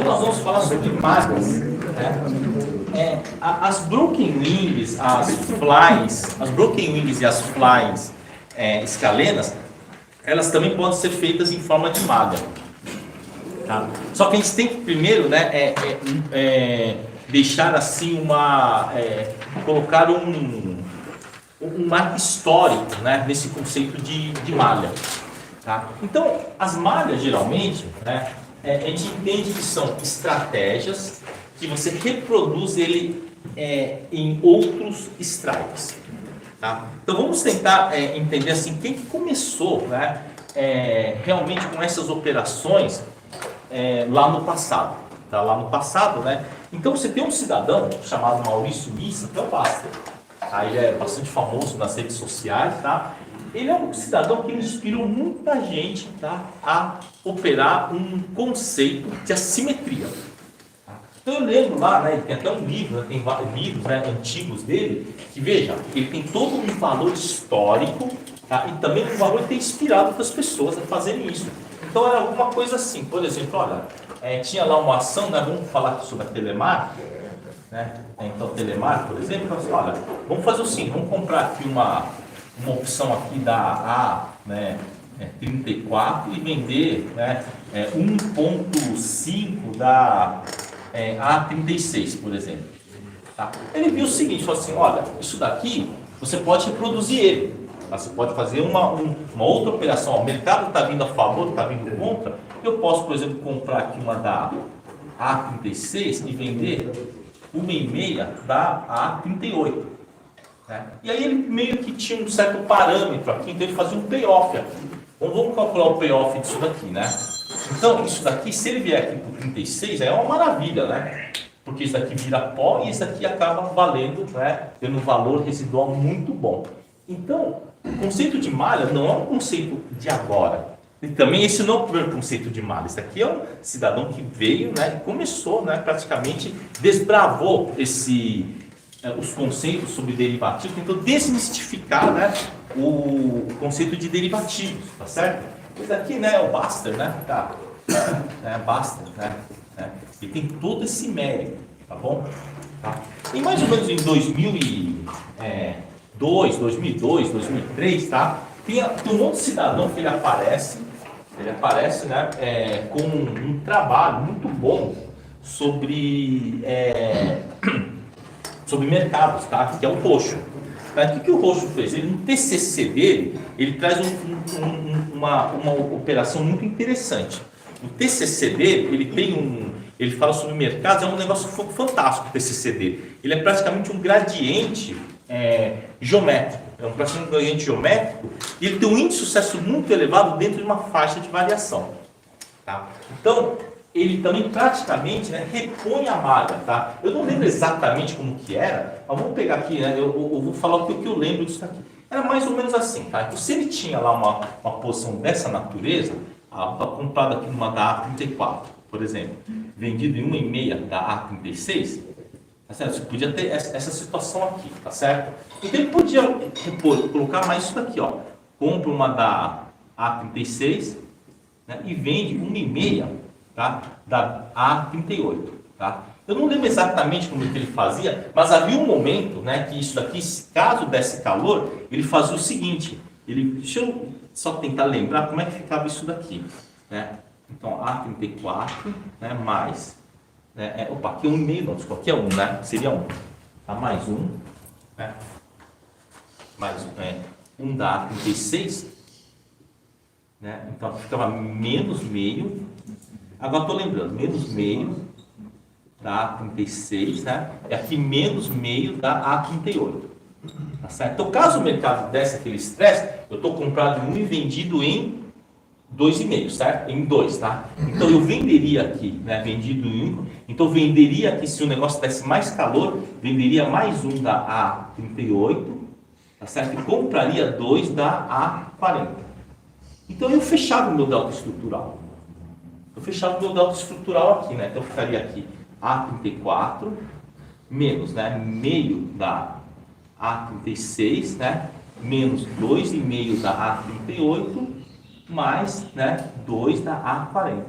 nós vamos falar sobre malhas, né? As broken wings, as broken wings e as flies escalenas, elas também podem ser feitas em forma de malha. Tá? Só que a gente tem que primeiro, né, deixar assim colocar um marco histórico, né, nesse conceito de malha. Tá? Então, as malhas geralmente, né, a gente entende que são estratégias que você reproduz ele em outros strikes. Tá? Então vamos tentar entender assim, quem que começou, né, realmente com essas operações lá no passado. Tá? Lá no passado, né? Então você tem um cidadão chamado Maurício Missa, que é o Buster. Tá? Ele é bastante famoso nas redes sociais. Tá? Ele é um cidadão que inspirou muita gente, tá, a operar um conceito de assimetria. Então eu lembro lá, né, tem até um livro, né, tem vários livros, né, antigos dele, que veja, ele tem todo um valor histórico, tá, e também um valor de ter inspirado outras pessoas a fazerem isso. Então era alguma coisa assim, por exemplo, olha, tinha lá uma ação, né, vamos falar aqui sobre a Telemar, né, então Telemar, por exemplo, então, assim, olha, vamos fazer o seguinte, vamos comprar aqui uma opção aqui da A, né, 34 e vender, né, 1.5 da A36, por exemplo. Tá? Ele viu o seguinte, falou assim, olha, isso daqui você pode reproduzir ele. Tá? Você pode fazer uma outra operação. O mercado está vindo a favor, está vindo contra. Eu posso, por exemplo, comprar aqui uma da A36 e vender 1,5 da A38. Né? E aí ele meio que tinha um certo parâmetro aqui, então ele fazia um payoff aqui. Então vamos calcular o payoff disso daqui, né? Então isso daqui, se ele vier aqui por 36, é uma maravilha, né? Porque isso daqui vira pó e isso daqui acaba valendo, né? Tendo um valor residual muito bom. Então, o conceito de malha não é um conceito de agora. E também esse não é o primeiro conceito de malha. Esse aqui é um cidadão que veio, né? E começou, né? Praticamente desbravou os conceitos sobre derivativos, tentou desmistificar, né, o conceito de derivativos, tá certo? Esse aqui, né, é o Buster, né, tá? Buster, né? Ele tem todo esse mérito, tá bom? Tá? E mais ou menos em 2002, 2003, tá? Tem um outro cidadão que ele aparece, né, com um trabalho muito bom sobre mercados, tá? Que é o Roxo. O que o Roxo fez? Ele, no TCC dele, ele traz uma operação muito interessante. O TCC dele, ele fala sobre mercados, é um negócio fantástico o TCC dele. Ele é praticamente um gradiente geométrico. E ele tem um índice de sucesso muito elevado dentro de uma faixa de variação. Tá? Então, ele também praticamente, né, repõe a malha, tá? Eu não lembro exatamente como que era, mas vamos pegar aqui, né, eu vou falar o que eu lembro disso aqui. Era mais ou menos assim, tá? Então, se ele tinha lá uma posição dessa natureza, comprado aqui numa da A34, por exemplo, vendido em 1,5 da A36, tá certo? Você podia ter essa situação aqui, tá certo? Então ele podia colocar mais isso daqui, ó. Compra uma da A36, né, e vende 1,5, tá, da A38, tá? Eu não lembro exatamente como que ele fazia, mas havia um momento, né, que isso daqui, caso desse calor, ele fazia o seguinte, deixa eu só tentar lembrar como é que ficava isso daqui, né? Então A34, né, mais, né, aqui é 1,5, não, desculpa, aqui é 1, né, seria 1, tá, mais 1, né, mais 1 da A36, né, então ficava menos meio. Agora estou lembrando, menos meio da A36, né? E aqui menos meio da A38. Tá certo? Então, caso o mercado desse aquele estresse, eu estou comprado em 1 e vendido em 2,5, certo? Em 2, tá? Então, eu venderia aqui, né? Vendido em 1. Então, venderia aqui, se o negócio desse mais calor, venderia mais 1 da A38, tá certo? E compraria 2 da A40. Então, eu fechava o meu delta estrutural. Eu fechava o meu delta estrutural aqui, né? Então eu ficaria aqui A34 menos, né, meio da A36, né, menos 2,5 da A38 mais, né, 2 da A40.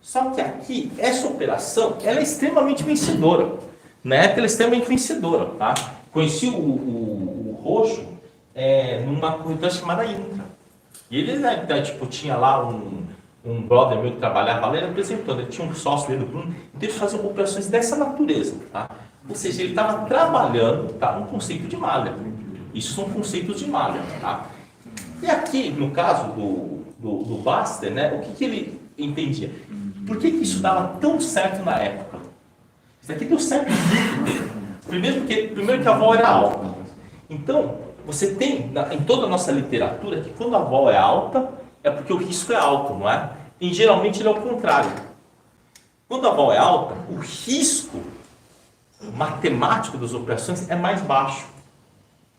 Só que aqui, essa operação, ela é extremamente vencedora. Né? Ela é extremamente vencedora. Tá? Conheci o Roxo numa corretora chamada Intra. E ele, né, tipo, tinha lá um brother meu que trabalhava lá, ele apresentou, ele tinha um sócio dele do Bruno, então ele fazia operações dessa natureza. Tá? Ou seja, ele estava trabalhando, tá, um conceito de malha. Isso são conceitos de malha. Tá? E aqui, no caso do Baster, né, o que ele entendia? Por que isso dava tão certo na época? Isso aqui deu certo muito. Primeiro que a vol era alta. Então, você tem em toda a nossa literatura que quando a vol é alta, é porque o risco é alto, não é? E geralmente ele é o contrário. Quando a vol é alta, o risco matemático das operações é mais baixo.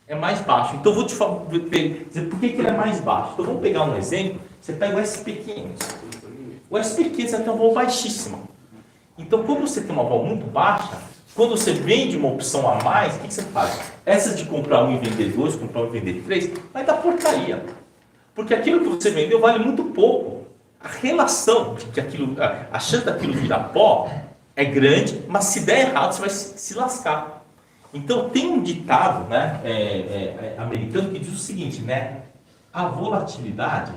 É mais baixo. Então, eu vou te dizer por que ele é mais baixo. Então, vamos pegar um exemplo. Você pega o SP500. O SP500 tem uma vol baixíssima. Então, quando você tem uma vol muito baixa, quando você vende uma opção a mais, o que você faz? Essa de comprar um e vender dois, comprar um e vender três, vai dar porcaria. Porque aquilo que você vendeu vale muito pouco. A relação de que a chance daquilo virar pó é grande, mas se der errado, você vai se lascar. Então, tem um ditado, né, americano que diz o seguinte, né? A volatilidade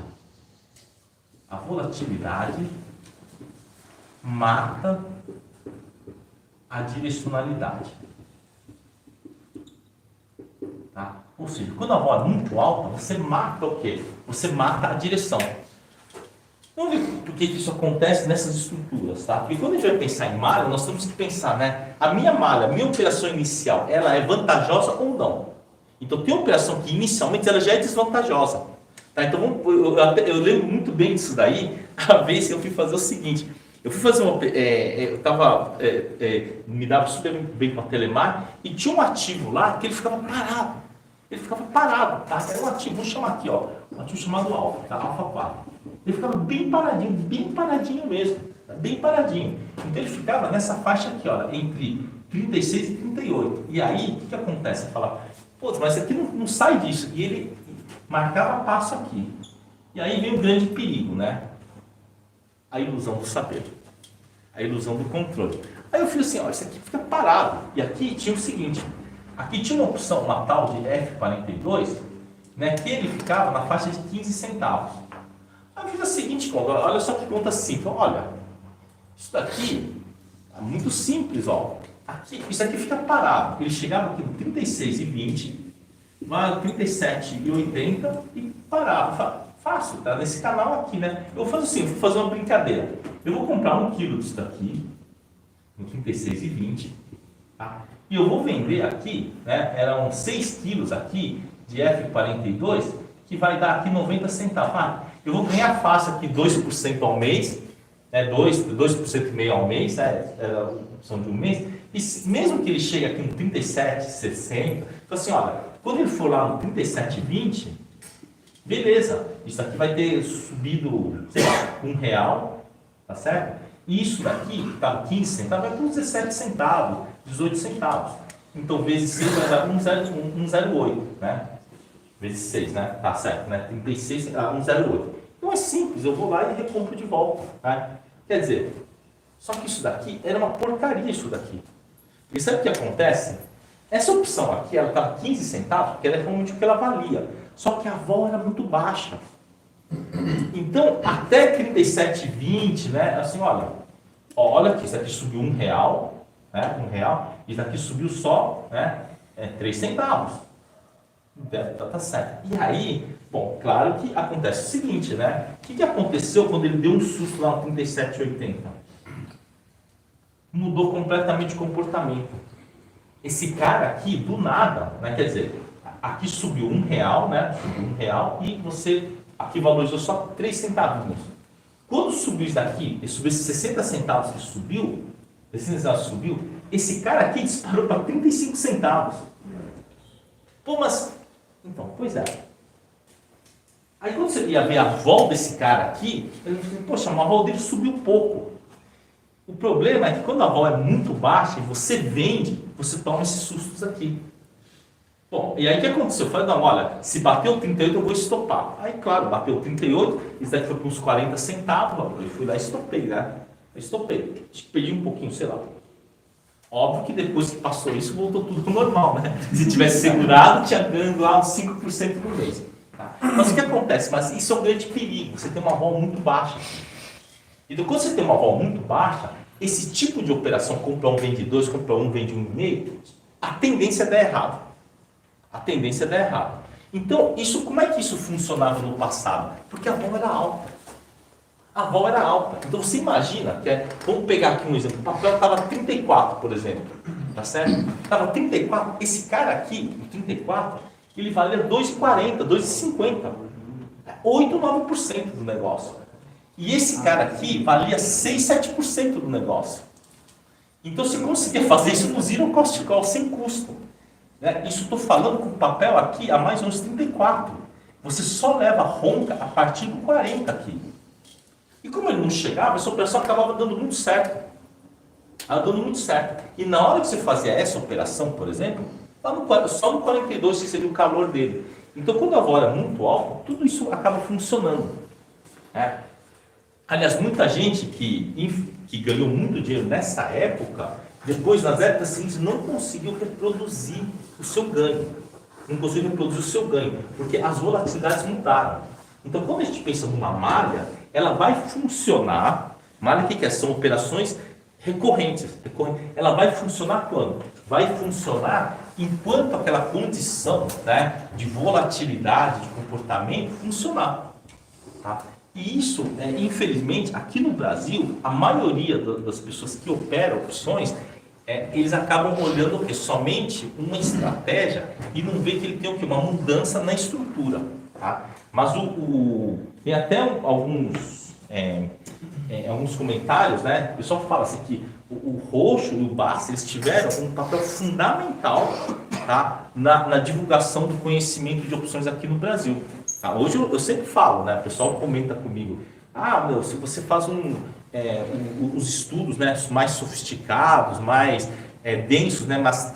mata a direcionalidade. Tá? Ou seja, quando a vol é muito alta, você mata o quê? Você mata a direção. Vamos ver por que isso acontece nessas estruturas, tá? Porque quando a gente vai pensar em malha, nós temos que pensar, né? A minha malha, a minha operação inicial, ela é vantajosa ou não? Então, tem operação que inicialmente ela já é desvantajosa. Tá? Então, eu lembro muito bem disso daí, a vez que eu fui fazer o seguinte. Eu fui fazer me dava super bem com a Telemar e tinha um ativo lá que ele ficava parado. Ele ficava parado, tá? Era um ativo, vamos chamar aqui, ó, um ativo chamado Alfa, tá? Alfa 4. Ele ficava bem paradinho mesmo, tá? Bem paradinho. Então ele ficava nessa faixa aqui, ó, entre 36 e 38. E aí, o que acontece? Você fala, pô, mas aqui não sai disso. E ele marcava passo aqui. E aí vem o grande perigo, né? A ilusão do saber, a ilusão do controle. Aí eu fiz assim, ó, isso aqui fica parado. E aqui tinha o seguinte, aqui tinha uma opção, uma tal de F42, né, que ele ficava na faixa de 15 centavos. Aí eu fiz a seguinte conta, olha só que conta simples, olha, isso daqui é muito simples, ó. Aqui, isso aqui fica parado, ele chegava aqui no 36,20, vai no 37,80 e parava. Fácil, tá? Nesse canal aqui, né? Eu vou fazer assim, vou fazer uma brincadeira. Eu vou comprar 1 kg disso daqui, no 36,20, tá? E eu vou vender aqui, né? Eram 6 quilos aqui de F42, que vai dar aqui 90 centavos. Ah, eu vou ganhar fácil aqui 2% ao mês, né? 2% e meio ao mês, né? É a opção de um mês. E mesmo que ele chegue aqui no 37,60, então assim, olha, quando ele for lá no 37,20, beleza, isso aqui vai ter subido, sei lá, R$1, tá certo? E isso daqui, que estava 15 centavos, vai para 17 centavos, 18 centavos. Então, vezes 6 vai dar 1,08, né? Vezes 6, né? Tá certo, né? 36, 1,08. Então é simples, eu vou lá e recompro de volta, tá? Quer dizer, só que isso daqui era uma porcaria, isso daqui. E sabe o que acontece? Essa opção aqui, ela estava 15 centavos, porque ela é realmente o que ela valia. Só que a vol era muito baixa. Então, até 37,20, né? Assim, olha aqui, isso aqui subiu R$1, né? R$1, e isso aqui subiu só, né? 3 centavos. Tá certo. E aí, bom, claro que acontece o seguinte, né? O que aconteceu quando ele deu um susto lá no 37,80? Mudou completamente o comportamento. Esse cara aqui, do nada, né? Quer dizer, aqui subiu R$1, né? Subiu R$1 e você aqui valorizou só 3 centavos. Quando subiu isso daqui, ele subiu esses 60 centavos que subiu, esse cara aqui disparou para 35 centavos. Pô, mas... Então, pois é. Aí quando você ia ver a vol desse cara aqui, ele falou, poxa, mas a vol dele subiu pouco. O problema é que quando a vol é muito baixa e você vende, você toma esses sustos aqui. Bom, e aí o que aconteceu? Eu falei, não, olha, se bateu 38 eu vou estopar. Aí, claro, bateu 38, isso daqui foi para uns 40 centavos, eu fui lá e estopei, né? Eu estopei. Acho que perdi um pouquinho, sei lá. Óbvio que depois que passou isso, voltou tudo ao normal, né? Se tivesse segurado, tinha ganho lá uns 5% por mês. Tá? Mas o que acontece? Mas isso é um grande perigo. Você tem uma vol muito baixa. Então, quando você tem uma vol muito baixa, esse tipo de operação, compra um, vende dois, compra um, vende 1,5, a tendência é dar errado. A tendência é dar errado. Então, como é que isso funcionava no passado? Porque a vol era alta. A vol era alta. Então você imagina, vamos pegar aqui um exemplo, o papel estava 34, por exemplo, tá certo? Estava 34, esse cara aqui, o 34, ele valia 2,40, 2,50, 8, 9% do negócio. E esse cara aqui valia 6, 7% do negócio. Então você conseguia fazer isso no zero cost call, sem custo. Né? Isso estou falando com o papel aqui a mais ou menos 34. Você só leva ronca a partir do 40 aqui. E como ele não chegava, essa operação acabava dando muito certo. Ela dando muito certo. E na hora que você fazia essa operação, por exemplo, só no 42 que seria o calor dele. Então quando a vol era muito alta, tudo isso acaba funcionando. Né? Aliás, muita gente que ganhou muito dinheiro nessa época, depois nas épocas seguintes, não conseguiu reproduzir o seu ganho. Não conseguiu reproduzir o seu ganho, porque as volatilidades mudaram. Então quando a gente pensa numa malha, ela vai funcionar, malha o que é? São operações recorrentes. Ela vai funcionar quando? Vai funcionar enquanto aquela condição, né, de volatilidade, de comportamento funcionar. Tá? E isso, infelizmente, aqui no Brasil, a maioria das pessoas que operam opções, eles acabam olhando o quê? Somente uma estratégia e não vê que ele tem o quê? Uma mudança na estrutura. Tá? Mas tem até alguns comentários, né? O pessoal fala assim que o Roxo e o Bassi, eles tiveram um papel fundamental, tá? na divulgação do conhecimento de opções aqui no Brasil. Tá? Hoje eu sempre falo, né? O pessoal comenta comigo, se você faz os estudos, né, mais sofisticados, mais densos, né? Mas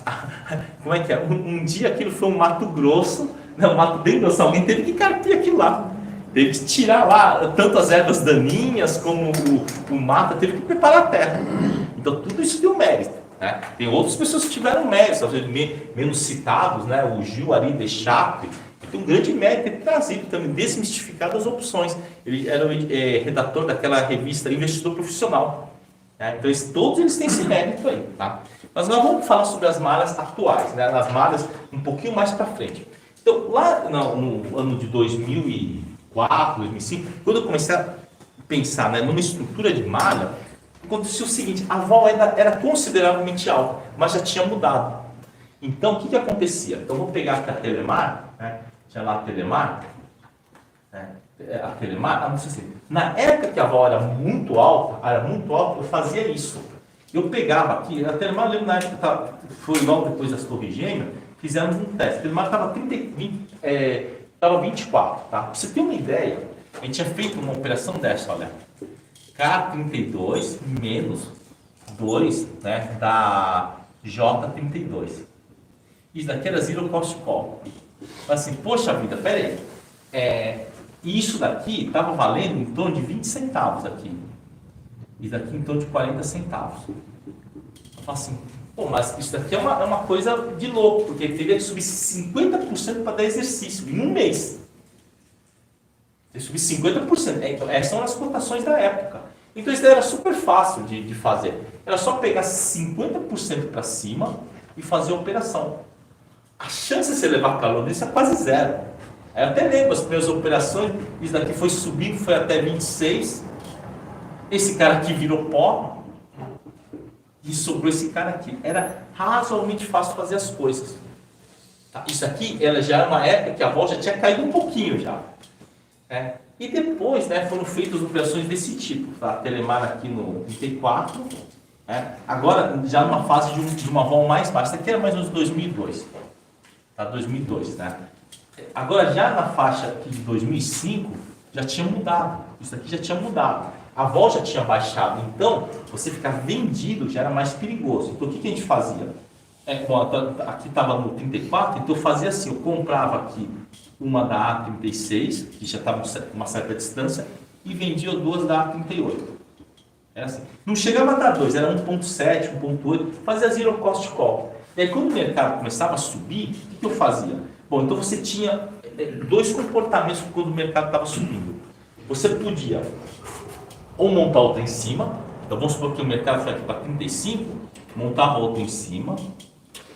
como é que é? Um dia aquilo foi um Mato Grosso, né? Um mato bem grosso, alguém teve que carpir aquilo lá. Teve que tirar lá tanto as ervas daninhas como o mato, teve que preparar a terra. Então tudo isso deu mérito. Né? Tem outras pessoas que tiveram mérito, às vezes menos citados, né? O Gil Ari de Chape, que tem um grande mérito de ter trazido também, desmistificado as opções. Ele era redator daquela revista Investidor Profissional. Né? Então todos eles têm esse mérito aí. Tá? Mas nós vamos falar sobre as malhas atuais, né? As malhas um pouquinho mais para frente. Então lá no ano de 2004, 2005, quando eu comecei a pensar, né, numa estrutura de malha, aconteceu o seguinte, a vol era consideravelmente alta, mas já tinha mudado. Então, o que acontecia? Então, eu vou pegar aqui a Telemar, né? Tinha lá a Telemar, né? A Telemar, não sei se... Na época que a vol era muito alta, eu fazia isso. Eu pegava aqui, a Telemar, eu lembro na época, foi logo depois das Torres Gêmeas, fizemos um teste. A Telemar estava 24, tá? Pra você ter uma ideia, a gente tinha feito uma operação dessa, olha. K32 menos 2, né, da J32. Isso daqui era zero cost call. Mas assim, poxa vida, peraí. Isso daqui estava valendo em torno de 20 centavos aqui. Isso daqui em torno de 40 centavos. Eu falo assim, mas isso daqui é uma coisa de louco, porque ele teria que subir 50% para dar exercício em um mês. Ele subir 50%. Então, essas são as cotações da época. Então isso era super fácil de fazer. Era só pegar 50% para cima e fazer a operação. A chance de você levar calor nisso é quase zero. Eu até lembro as primeiras operações, isso daqui foi subindo, foi até 26. Esse cara aqui virou pó. E sobrou esse cara aqui. Era razoavelmente fácil fazer as coisas. Tá? Isso aqui ela já era uma época que a vol já tinha caído um pouquinho já. E depois, né, foram feitas operações desse tipo. Tá? A Telemar aqui no 34. Agora já numa fase de uma vol mais baixa. Isso aqui era mais ou menos 2002. Tá? 2002, né? Agora já na faixa aqui de 2005 já tinha mudado. Isso aqui já tinha mudado. A vol já tinha baixado, então você ficar vendido já era mais perigoso. Então o que a gente fazia? Aqui estava no 34, então eu fazia assim, eu comprava aqui uma da A36, que já estava uma certa distância, e vendia duas da A38. Era assim. Não chegava a dar 2, era 1.7, 1.8, fazia zero cost call. E aí quando o mercado começava a subir, o que eu fazia? Bom, então você tinha dois comportamentos quando o mercado estava subindo. Você podia ou montar outra em cima, então vamos supor que o mercado foi aqui para 35, montava outro em cima,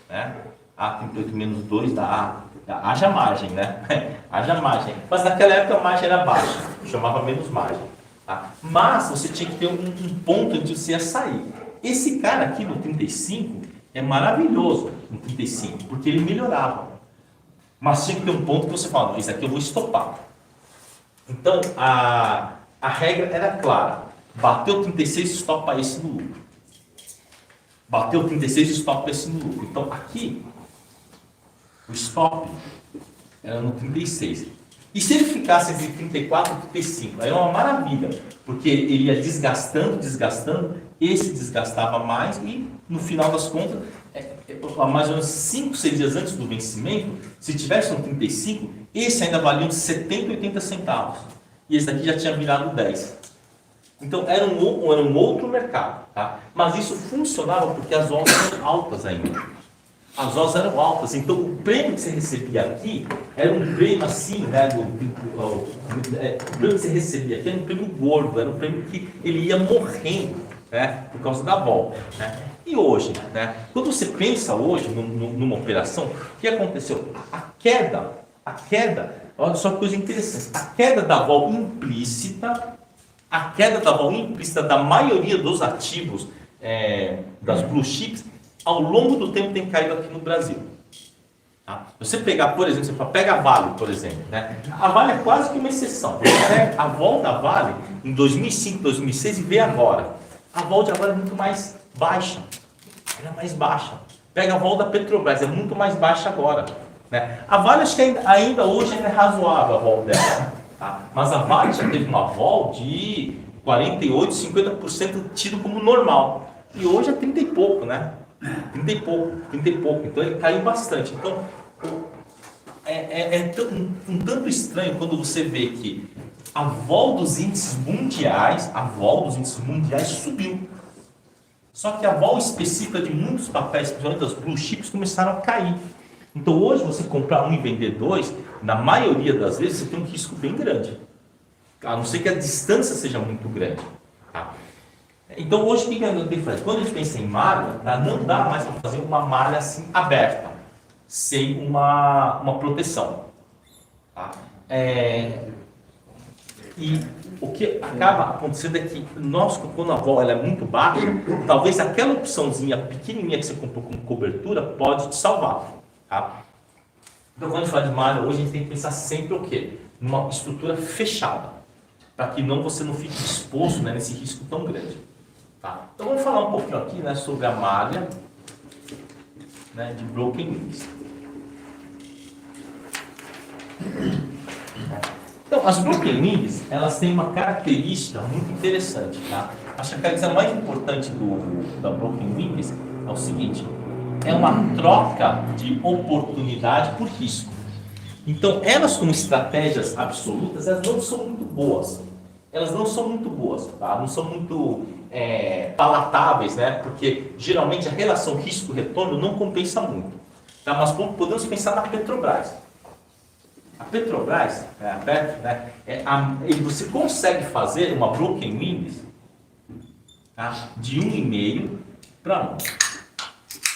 né? A38 menos 2 dá A, haja margem, né? Haja margem. Mas naquela época a margem era baixa, chamava menos margem. Tá? Mas você tinha que ter um ponto onde você ia sair. Esse cara aqui no 35 é maravilhoso no 35, porque ele melhorava. Mas tinha que ter um ponto que você fala, não, esse aqui eu vou estopar. Então a regra era clara. Bateu 36, estopa esse no lucro. Bateu 36, estopa esse no lucro. Então aqui, o stop era no 36. E se ele ficasse entre 34 e 35, aí é uma maravilha, porque ele ia desgastando, esse desgastava mais e no final das contas, mais ou menos 5, 6 dias antes do vencimento, se tivesse no 35, esse ainda valia uns 70, 80 centavos. E esse daqui já tinha virado 10. Então era um outro mercado, tá? Mas isso funcionava porque as ordens eram altas ainda. As odds eram altas, então o prêmio que você recebia aqui era um prêmio assim, né? O prêmio que você recebia aqui era um prêmio gordo, era um prêmio que ele ia morrendo, né? Por causa da volta, né? E hoje, né? Quando você pensa hoje numa operação, o que aconteceu? A queda, olha só que coisa interessante, a queda da vol implícita, da maioria dos ativos das blue chips, ao longo do tempo tem caído aqui no Brasil. Tá? Você pegar, por exemplo, você pega a Vale, por exemplo. Né? A Vale é quase que uma exceção. Você pega a vol da Vale em 2005, 2006 e vê agora. A vol da Vale é muito mais baixa. Ela é mais baixa. Pega a vol da Petrobras, é muito mais baixa agora. Né? A Vale acho que ainda hoje é razoável a vol dela. Tá? Mas a Vale já teve uma vol de 48%, 50% tido como normal. E hoje é 30 e pouco, né? 30 e pouco, então ele caiu bastante. Então um tanto estranho quando você vê que a vol dos índices mundiais subiu. Só que a vol específica de muitos papéis, principalmente das blue chips, começaram a cair. Então hoje você comprar um e vender dois, na maioria das vezes você tem um risco bem grande, a não ser que a distância seja muito grande. Tá? Então hoje o que a gente faz? Quando a gente pensa em malha, tá? Não dá mais para fazer uma malha assim aberta, sem uma proteção. Tá? E o que acaba acontecendo é que quando a vol ela é muito baixa, talvez aquela opçãozinha pequenininha que você comprou como cobertura pode te salvar. Tá? Então quando a gente fala de malha, hoje a gente tem que pensar sempre o quê? Numa estrutura fechada, para que você não fique exposto, né, nesse risco tão grande. Tá? Então vamos falar um pouquinho aqui, né, sobre a malha, né, de Broken Wings. Então as Broken Wings, elas têm uma característica muito interessante. Tá? Acho que a característica mais importante da Broken Wings é o seguinte: é uma troca de oportunidade por risco. Então elas como estratégias absolutas, elas não são muito boas. Tá? Não são muito palatáveis, né? Porque geralmente a relação risco-retorno não compensa muito. Tá? Mas podemos pensar na Petrobras. A Petrobras, você consegue fazer uma Broken Wings, tá? De 1,5 para 1. O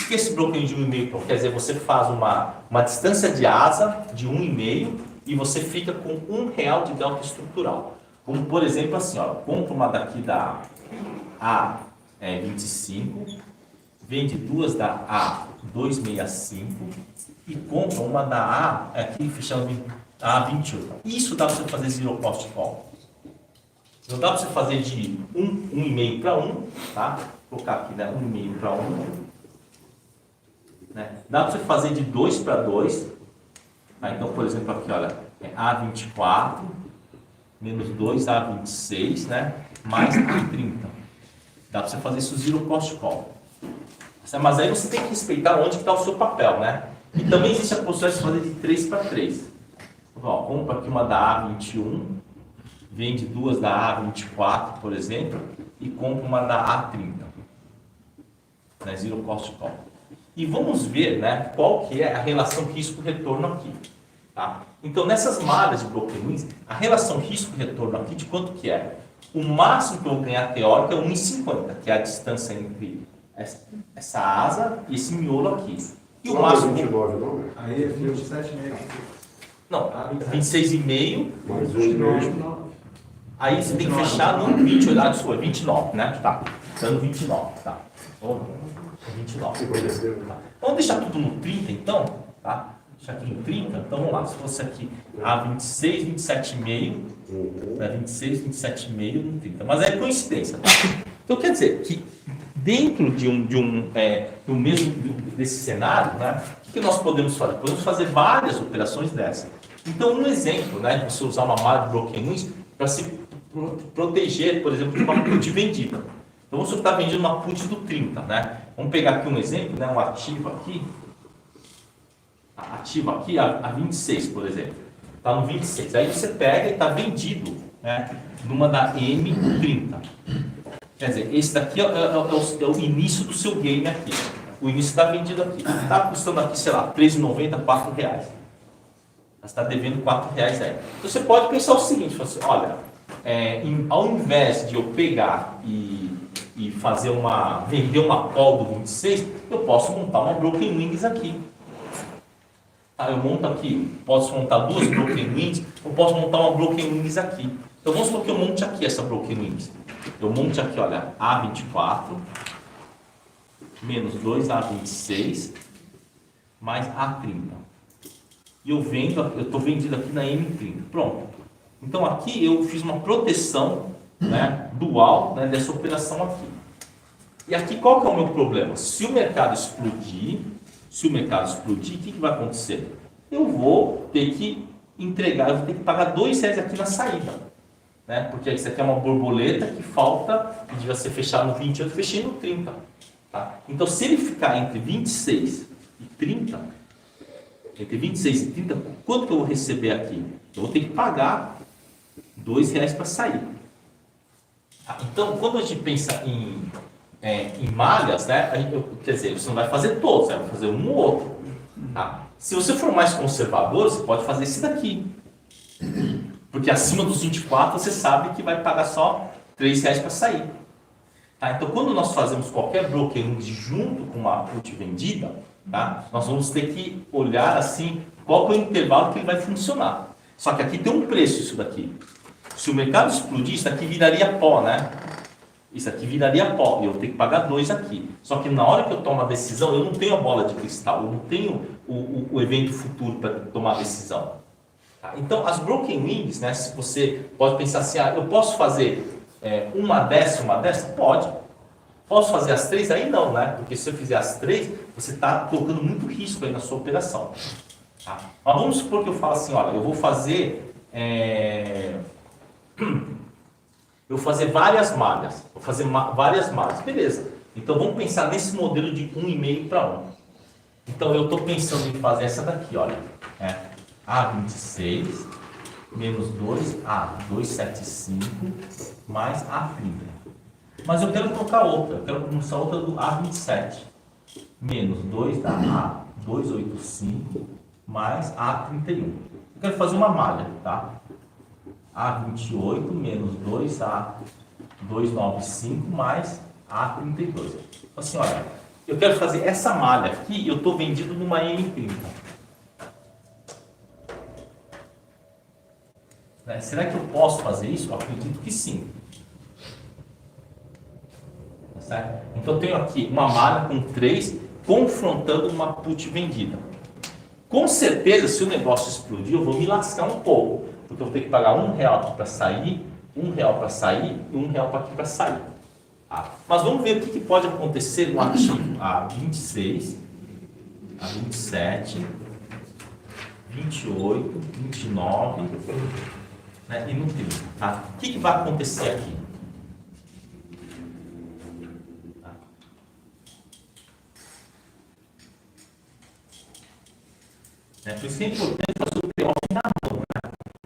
que é esse Broken Wings de 1,5 para 1? Quer dizer, você faz uma distância de asa de 1,5 e você fica com R$1 de delta estrutural. Como, por exemplo, assim, ó, compra uma daqui da A25, vende duas da A265 e compra uma da aqui fechando A21. Isso dá para você fazer zero cost call. Não dá para você fazer de 1,5 para 1, tá? Vou colocar aqui, né? 1,5 para 1. Né? Dá para você fazer de 2 para 2. Tá? Então, por exemplo, aqui, olha, A24 menos 2 A26, né? Mais A30. Dá para você fazer isso zero cost call. Mas aí você tem que respeitar onde está o seu papel, né? E também existe a possibilidade de fazer de 3 para 3. Ó, compra aqui uma da A21, vende duas da A24, por exemplo, e compro uma da A30, né? Zero Cost Call. E vamos ver, né, qual que é a relação risco-retorno aqui. Tá? Então, nessas malhas de broken wings, a relação risco-retorno aqui de quanto que é? O máximo que eu vou ganhar teórico é 1,50, que é a distância entre essa asa e esse miolo aqui. E o máximo... 29, não? Aí é 27,5. Não, 26,5. Mais 1,5. Aí você tem que fechar no 28, desculpa, 29, né? Tá, dando 29, tá. 29. Tá. Vamos deixar tudo no 30, então, tá? Deixar aqui no 30, então vamos lá, se fosse aqui a 26, 27,5, né? 26, 27,5 no 30, mas é coincidência, tá? Então quer dizer que dentro do mesmo desse cenário, né? O que nós podemos fazer? Podemos fazer várias operações dessas. Então um exemplo, né, de você usar uma malha de broken wings para se proteger, por exemplo, de uma put vendida. Então vamos supor que está vendendo uma put do 30, né? Vamos pegar aqui um exemplo, né, um ativo aqui. Ativo aqui a 26, por exemplo. Está no 26. Aí você pega e está vendido, né, numa da M30. Quer dizer, esse daqui é o início do seu game aqui. O início está vendido aqui. Está custando aqui, sei lá, R$ 13,90, R$ 4. Você está devendo R$ 4 aí. Então você pode pensar o seguinte, assim, olha, ao invés de eu pegar e vender uma call do 26, eu posso montar uma broken wings aqui. Tá, eu monto aqui, posso montar duas broken wings, eu posso montar uma broken wings aqui. Então vamos supor que eu monte aqui essa broken wings. Eu monte aqui, olha, A24 menos 2A26 mais A30. E eu estou vendido aqui na M30. Pronto. Então aqui eu fiz uma proteção, né, dual, né, dessa operação aqui. E aqui qual que é o meu problema? Se o mercado explodir, o que vai acontecer? Eu vou ter que entregar, eu vou ter que pagar R$2 aqui na saída. Né? Porque isso aqui é uma borboleta que falta, que devia ser fechado no 20, eu fechei no 30. Tá? Então se ele ficar entre 26 e 30, quanto que eu vou receber aqui? Eu vou ter que pagar R$2 para sair. Tá? Então, quando a gente pensa em malhas, né, quer dizer, você não vai fazer todos, você vai fazer um ou outro. Tá? Se você for mais conservador, você pode fazer esse daqui. Porque acima dos 24 você sabe que vai pagar só R$3 para sair. Tá? Então, quando nós fazemos qualquer broken junto com uma put vendida, tá? Nós vamos ter que olhar assim qual é o intervalo que ele vai funcionar. Só que aqui tem um preço isso daqui. Se o mercado explodir, isso aqui viraria pó, né? Isso aqui viraria pó e eu tenho que pagar 2 aqui. Só que na hora que eu tomo a decisão, eu não tenho a bola de cristal, eu não tenho o evento futuro para tomar a decisão. Tá? Então, as broken wings, né? Se você pode pensar assim, eu posso fazer uma dessa? Pode. Posso fazer as 3? Aí não, né? Porque se eu fizer as 3, você está colocando muito risco aí na sua operação. Tá? Mas vamos supor que eu falo assim, olha, eu vou fazer várias malhas. Beleza. Então vamos pensar nesse modelo de 1,5 para 1. Então eu estou pensando em fazer essa daqui, olha. A26 menos 2A275 mais A30. Mas eu quero colocar outra. Eu quero começar outra do A27 menos 2 da A285 mais A31. Eu quero fazer uma malha, tá? A28 menos 2A295 mais A32. Assim, olha, eu quero fazer essa malha aqui e eu estou vendido numa M30. Né? Será que eu posso fazer isso? Eu acredito que sim. Tá certo? Então eu tenho aqui uma malha com 3 confrontando uma put vendida. Com certeza, se o negócio explodir, eu vou me lascar um pouco. Porque eu vou ter que pagar R$1 aqui para sair, R$1 para sair e R$1 aqui para sair. Tá? Mas vamos ver o que pode acontecer no ativo A26, A27, 28, 29, né, e no 30. Tá? O que vai acontecer aqui? Tá? Por isso que é importante fazer o payoff na mão, né?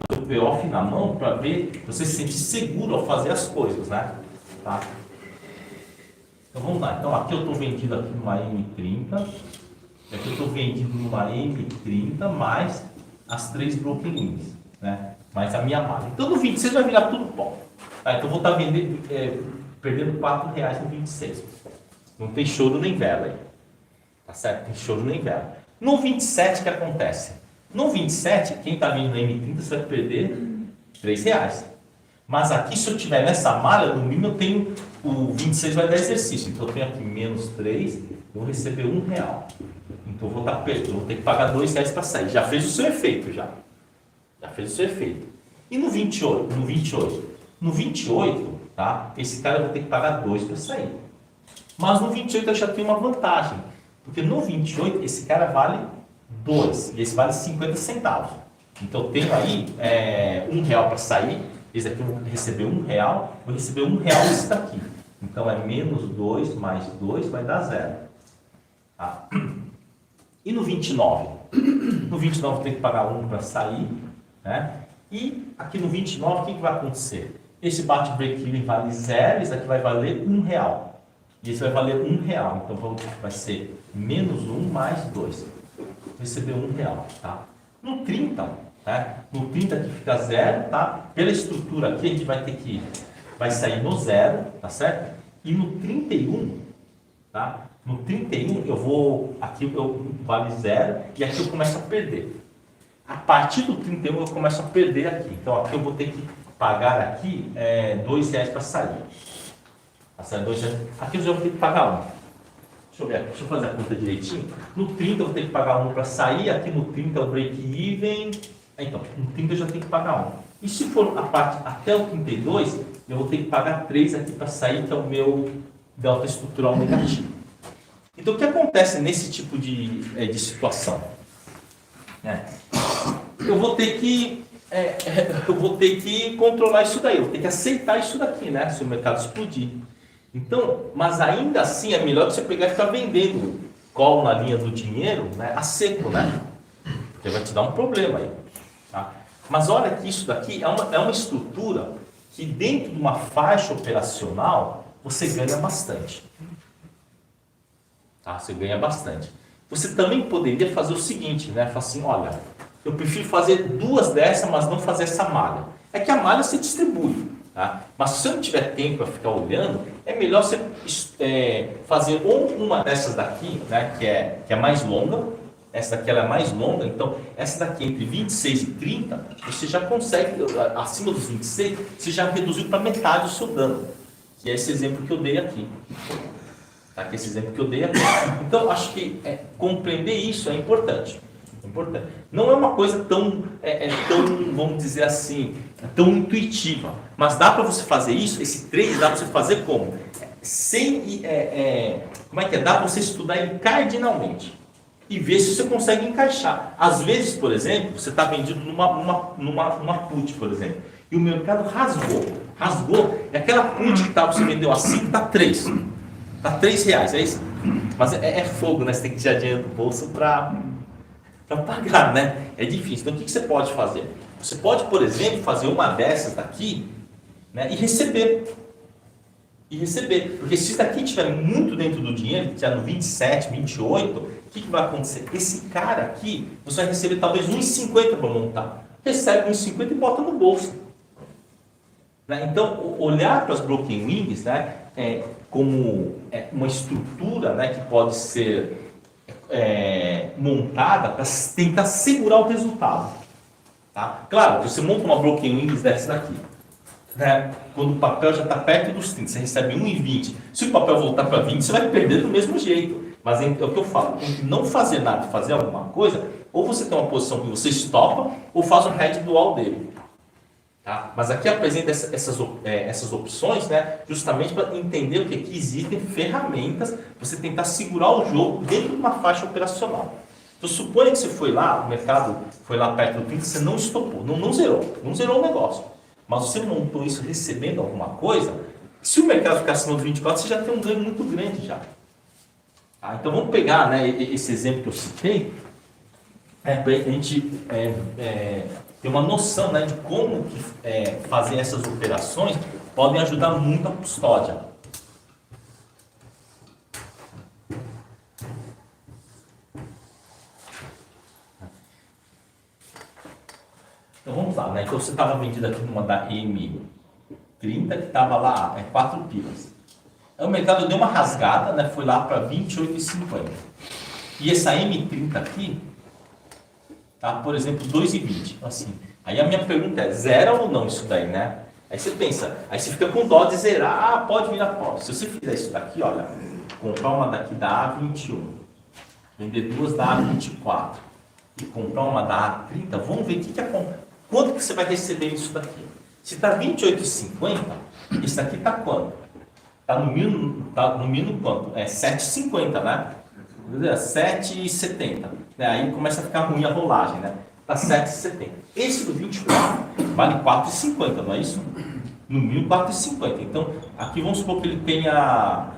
Fazer o payoff na mão para ver, você se sentir seguro ao fazer as coisas, né? tá? Então vamos lá. Então aqui eu estou vendido aqui numa M30, e aqui eu estou vendido numa M30 mais as 3 broken wings, né? Mais a minha malha. Então no 26 vai virar tudo pó. Tá? Então eu vou estar perdendo R$4 no 26. Não tem choro nem vela aí. Tá certo? Tem choro nem vela. No 27 o que acontece? No 27, quem está vindo na M30 você vai perder R$3. Mas aqui, se eu tiver nessa malha, no mínimo eu tenho, o 26 vai dar exercício. Então eu tenho aqui menos 3, eu vou receber R$1. Então eu vou estar perto, vou ter que pagar R$2 para sair. Já fez o seu efeito, já. Já fez o seu efeito. E no 28? No 28, tá? Esse cara eu vou ter que pagar 2 para sair. Mas no 28 eu já tenho uma vantagem. Porque no 28, esse cara vale 2 e esse vale 50 centavos. Então eu tenho aí R$1 para sair. Esse aqui eu vou receber R$1, vou receber R$1 esse daqui. Então é menos 2 mais 2 vai dar 0. Tá? E no 29? No 29 eu tenho que pagar 1 para sair. Né? E aqui no 29 o que vai acontecer? Esse break-even vale 0, esse aqui vai valer R$1. E esse vai valer R$1. Então vai ser menos 1 mais 2. Vou receber R$1. Tá? No 30... Tá? No 30 aqui fica 0, tá? Pela estrutura aqui a gente vai sair no 0, tá certo? E no 31, tá? No 31 aqui vale 0 e aqui eu começo a perder. A partir do 31 eu começo a perder aqui. Então aqui eu vou ter que pagar aqui R$2 para sair. Tá certo? Aqui eu já vou ter que pagar 1. Deixa eu fazer a conta direitinho. No 30 eu vou ter que pagar 1 para sair, aqui no 30 é o break-even. Então, no 30 eu já tenho que pagar 1. E se for a parte até o 32, eu vou ter que pagar 3 aqui para sair, que é o meu delta estrutural negativo. Então, o que acontece nesse tipo de situação? Eu vou ter que controlar isso daí, eu vou ter que aceitar isso daqui, né? Se o mercado explodir. Então, mas ainda assim é melhor que você pegar e ficar vendendo call na linha do dinheiro, né, a seco, né? Porque vai te dar um problema aí. Tá? Mas olha que isso daqui é uma estrutura que dentro de uma faixa operacional você ganha bastante. Tá? Você ganha bastante. Você também poderia fazer o seguinte, né? Falar assim, olha, eu prefiro fazer 2 dessas, mas não fazer essa malha. É que a malha você distribui. Tá? Mas se você não tiver tempo para ficar olhando, é melhor você fazer uma dessas daqui, né, que é mais longa. Essa daqui ela é mais longa, então essa daqui entre 26 e 30, você já consegue, acima dos 26, você já reduziu para metade o seu dano. Que é esse exemplo que eu dei aqui. Tá? Que é esse exemplo que eu dei aqui. Então, acho que compreender isso é importante. Não é uma coisa tão, vamos dizer assim, tão intuitiva. Mas dá para você fazer isso, esse 3 dá para você fazer como? Como é que é? Dá para você estudar ele cardinalmente. E ver se você consegue encaixar. Às vezes, por exemplo, você está vendido numa put, por exemplo, e o mercado rasgou, e aquela put que você vendeu a 5 está 3. Está R$3, é isso? Mas é fogo, né? Você tem que tirar dinheiro do bolso para pagar, né? É difícil. Então, o que você pode fazer? Você pode, por exemplo, fazer uma dessas daqui, né, e receber. Porque se isso daqui estiver muito dentro do dinheiro, que estiver no 27, 28, o que vai acontecer? Esse cara aqui, você vai receber talvez R$1,50 para montar. Recebe R$1,50 e bota no bolso. Né? Então, olhar para as broken wings, né, como uma estrutura, né, que pode ser montada para tentar segurar o resultado. Tá? Claro, você monta uma broken wings dessa daqui. Né? Quando o papel já está perto dos 30, você recebe 1,20. Se o papel voltar para 20, você vai perder do mesmo jeito. Mas é o que eu falo, entre não fazer nada e fazer alguma coisa, ou você tem uma posição que você estopa, ou faz um hedge dual dele. Tá? Mas aqui apresenta essas opções, né, justamente para entender o que aqui existem ferramentas para você tentar segurar o jogo dentro de uma faixa operacional. Então suponha que você foi lá, o mercado foi lá perto do 30, você não estopou, não zerou o negócio. Mas você montou isso recebendo alguma coisa, se o mercado ficar acima do 24, você já tem um ganho muito grande já. Tá? Então vamos pegar, né, esse exemplo que eu citei, para a gente ter uma noção, né, de como fazer essas operações podem ajudar muito a custódia. Então vamos lá, né? Então você estava vendido aqui numa da M30 que estava lá, 4 pilas. Aí o mercado deu uma rasgada, né? Foi lá para 28,50. E essa M30 aqui, tá? Por exemplo, 2,20. Assim. Aí a minha pergunta é, zera ou não isso daí, né? Aí você pensa, aí você fica com dó de zerar, pode virar pobre. Se você fizer isso daqui, olha, comprar uma daqui da A21, vender duas da A24 e comprar uma da A30, vamos ver o que é compra. Quanto que você vai receber isso daqui? Se está 28,50, isso daqui está quanto? Está no mínimo quanto? 7,50, né? 7,70. Aí começa a ficar ruim a rolagem, né? Está 7,70. Esse do 24 vale 4,50, não é isso? No mínimo 4,50. Então, aqui vamos supor que ele tenha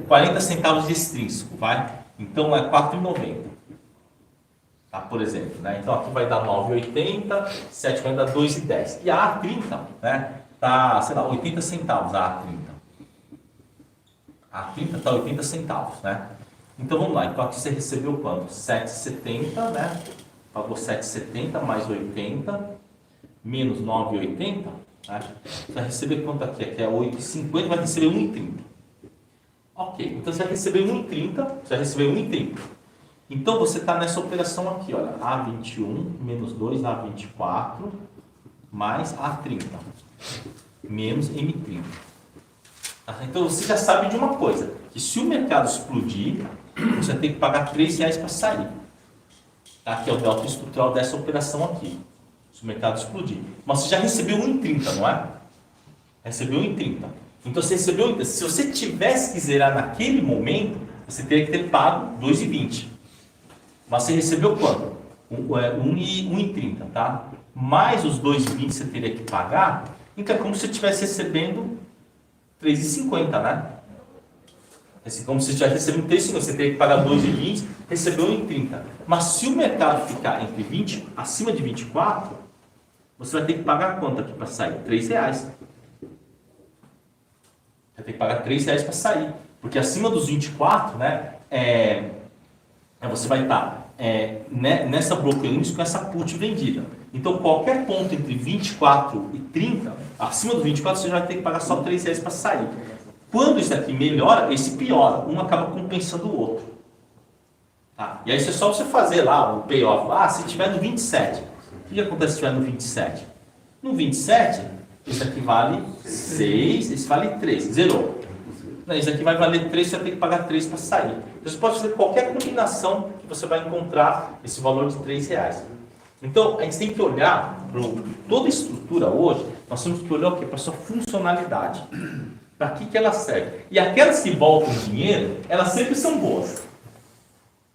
40 centavos de extrínseco, vai? Então é 4,90. Tá, por exemplo, né? Então aqui vai dar 9,80, 7 vai dar 2,10. E a A30, né? Tá, sei lá, 80 centavos a A30. A A30 tá 80 centavos, né? Então vamos lá, então aqui você recebeu quanto? 7,70, né? Pagou 7,70 mais 80, menos 9,80, né? Você vai receber quanto aqui? Aqui é 8,50, vai receber 1,30. Ok, então você vai receber 1,30, você vai receber 1,30. Então você está nessa operação aqui, olha, A21 menos 2A24 mais A30 menos M30. Tá? Então você já sabe de uma coisa, que se o mercado explodir, você vai ter que pagar R$3 para sair. Tá? Que é o delta estrutural dessa operação aqui. Se o mercado explodir. Mas você já recebeu 1,30, não é? Recebeu 1,30. Então você recebeu, se você tivesse que zerar naquele momento, você teria que ter pago 2,20. Mas você recebeu quanto? 1,30, tá? Mais os 2,20 você teria que pagar, então é como se você estivesse recebendo 3,50, né? Assim, como se você estivesse recebendo 3,50, você teria que pagar 2,20, recebeu 1,30. Mas se o mercado ficar entre 20, acima de 24, você vai ter que pagar quanto aqui para sair? R$3. Vai ter que pagar R$3 para sair. Porque acima dos 24, né? Você vai estar nessa broker índice com essa put vendida. Então, qualquer ponto entre 24 e 30, acima do 24, você já vai ter que pagar só R$3 para sair. Quando isso aqui melhora, esse piora. Um acaba compensando o outro. Tá? E aí, é só você fazer lá o payoff. Se tiver no 27, o que acontece se tiver no 27? No 27, esse aqui vale 6, esse vale 3. Zerou. Isso aqui vai valer 3, você vai ter que pagar 3 para sair. Você pode fazer qualquer combinação que você vai encontrar esse valor de R$3. Então, a gente tem que olhar para toda a estrutura hoje, nós temos que olhar o quê? Para a sua funcionalidade. Para que ela serve. E aquelas que voltam dinheiro, elas sempre são boas.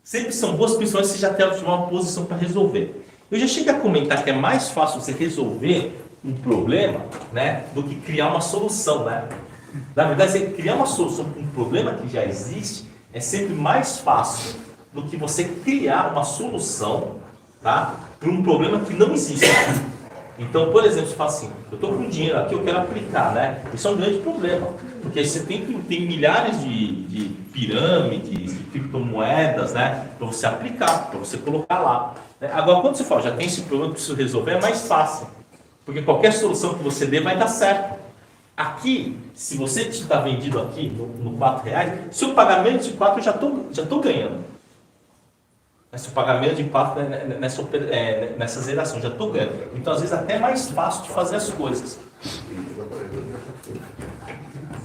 Sempre são boas, principalmente se já tem uma posição para resolver. Eu já cheguei a comentar que é mais fácil você resolver um problema, né, do que criar uma solução, né? Na verdade, você criar uma solução para um problema que já existe é sempre mais fácil do que você criar uma solução, tá, para um problema que não existe. Então, por exemplo, você fala assim, eu estou com dinheiro aqui, eu quero aplicar, né? Isso é um grande problema, porque você tem milhares de pirâmides, de criptomoedas, né, para você aplicar, para você colocar lá. Agora, quando você fala, já tem esse problema que preciso resolver, é mais fácil, porque qualquer solução que você dê vai dar certo. Aqui, se você está vendido aqui no R$4, se eu pagar menos de 4, eu já estou ganhando. Se eu pagar menos de 4 nessa zeração, já estou ganhando. Então, às vezes, até é mais fácil de fazer as coisas.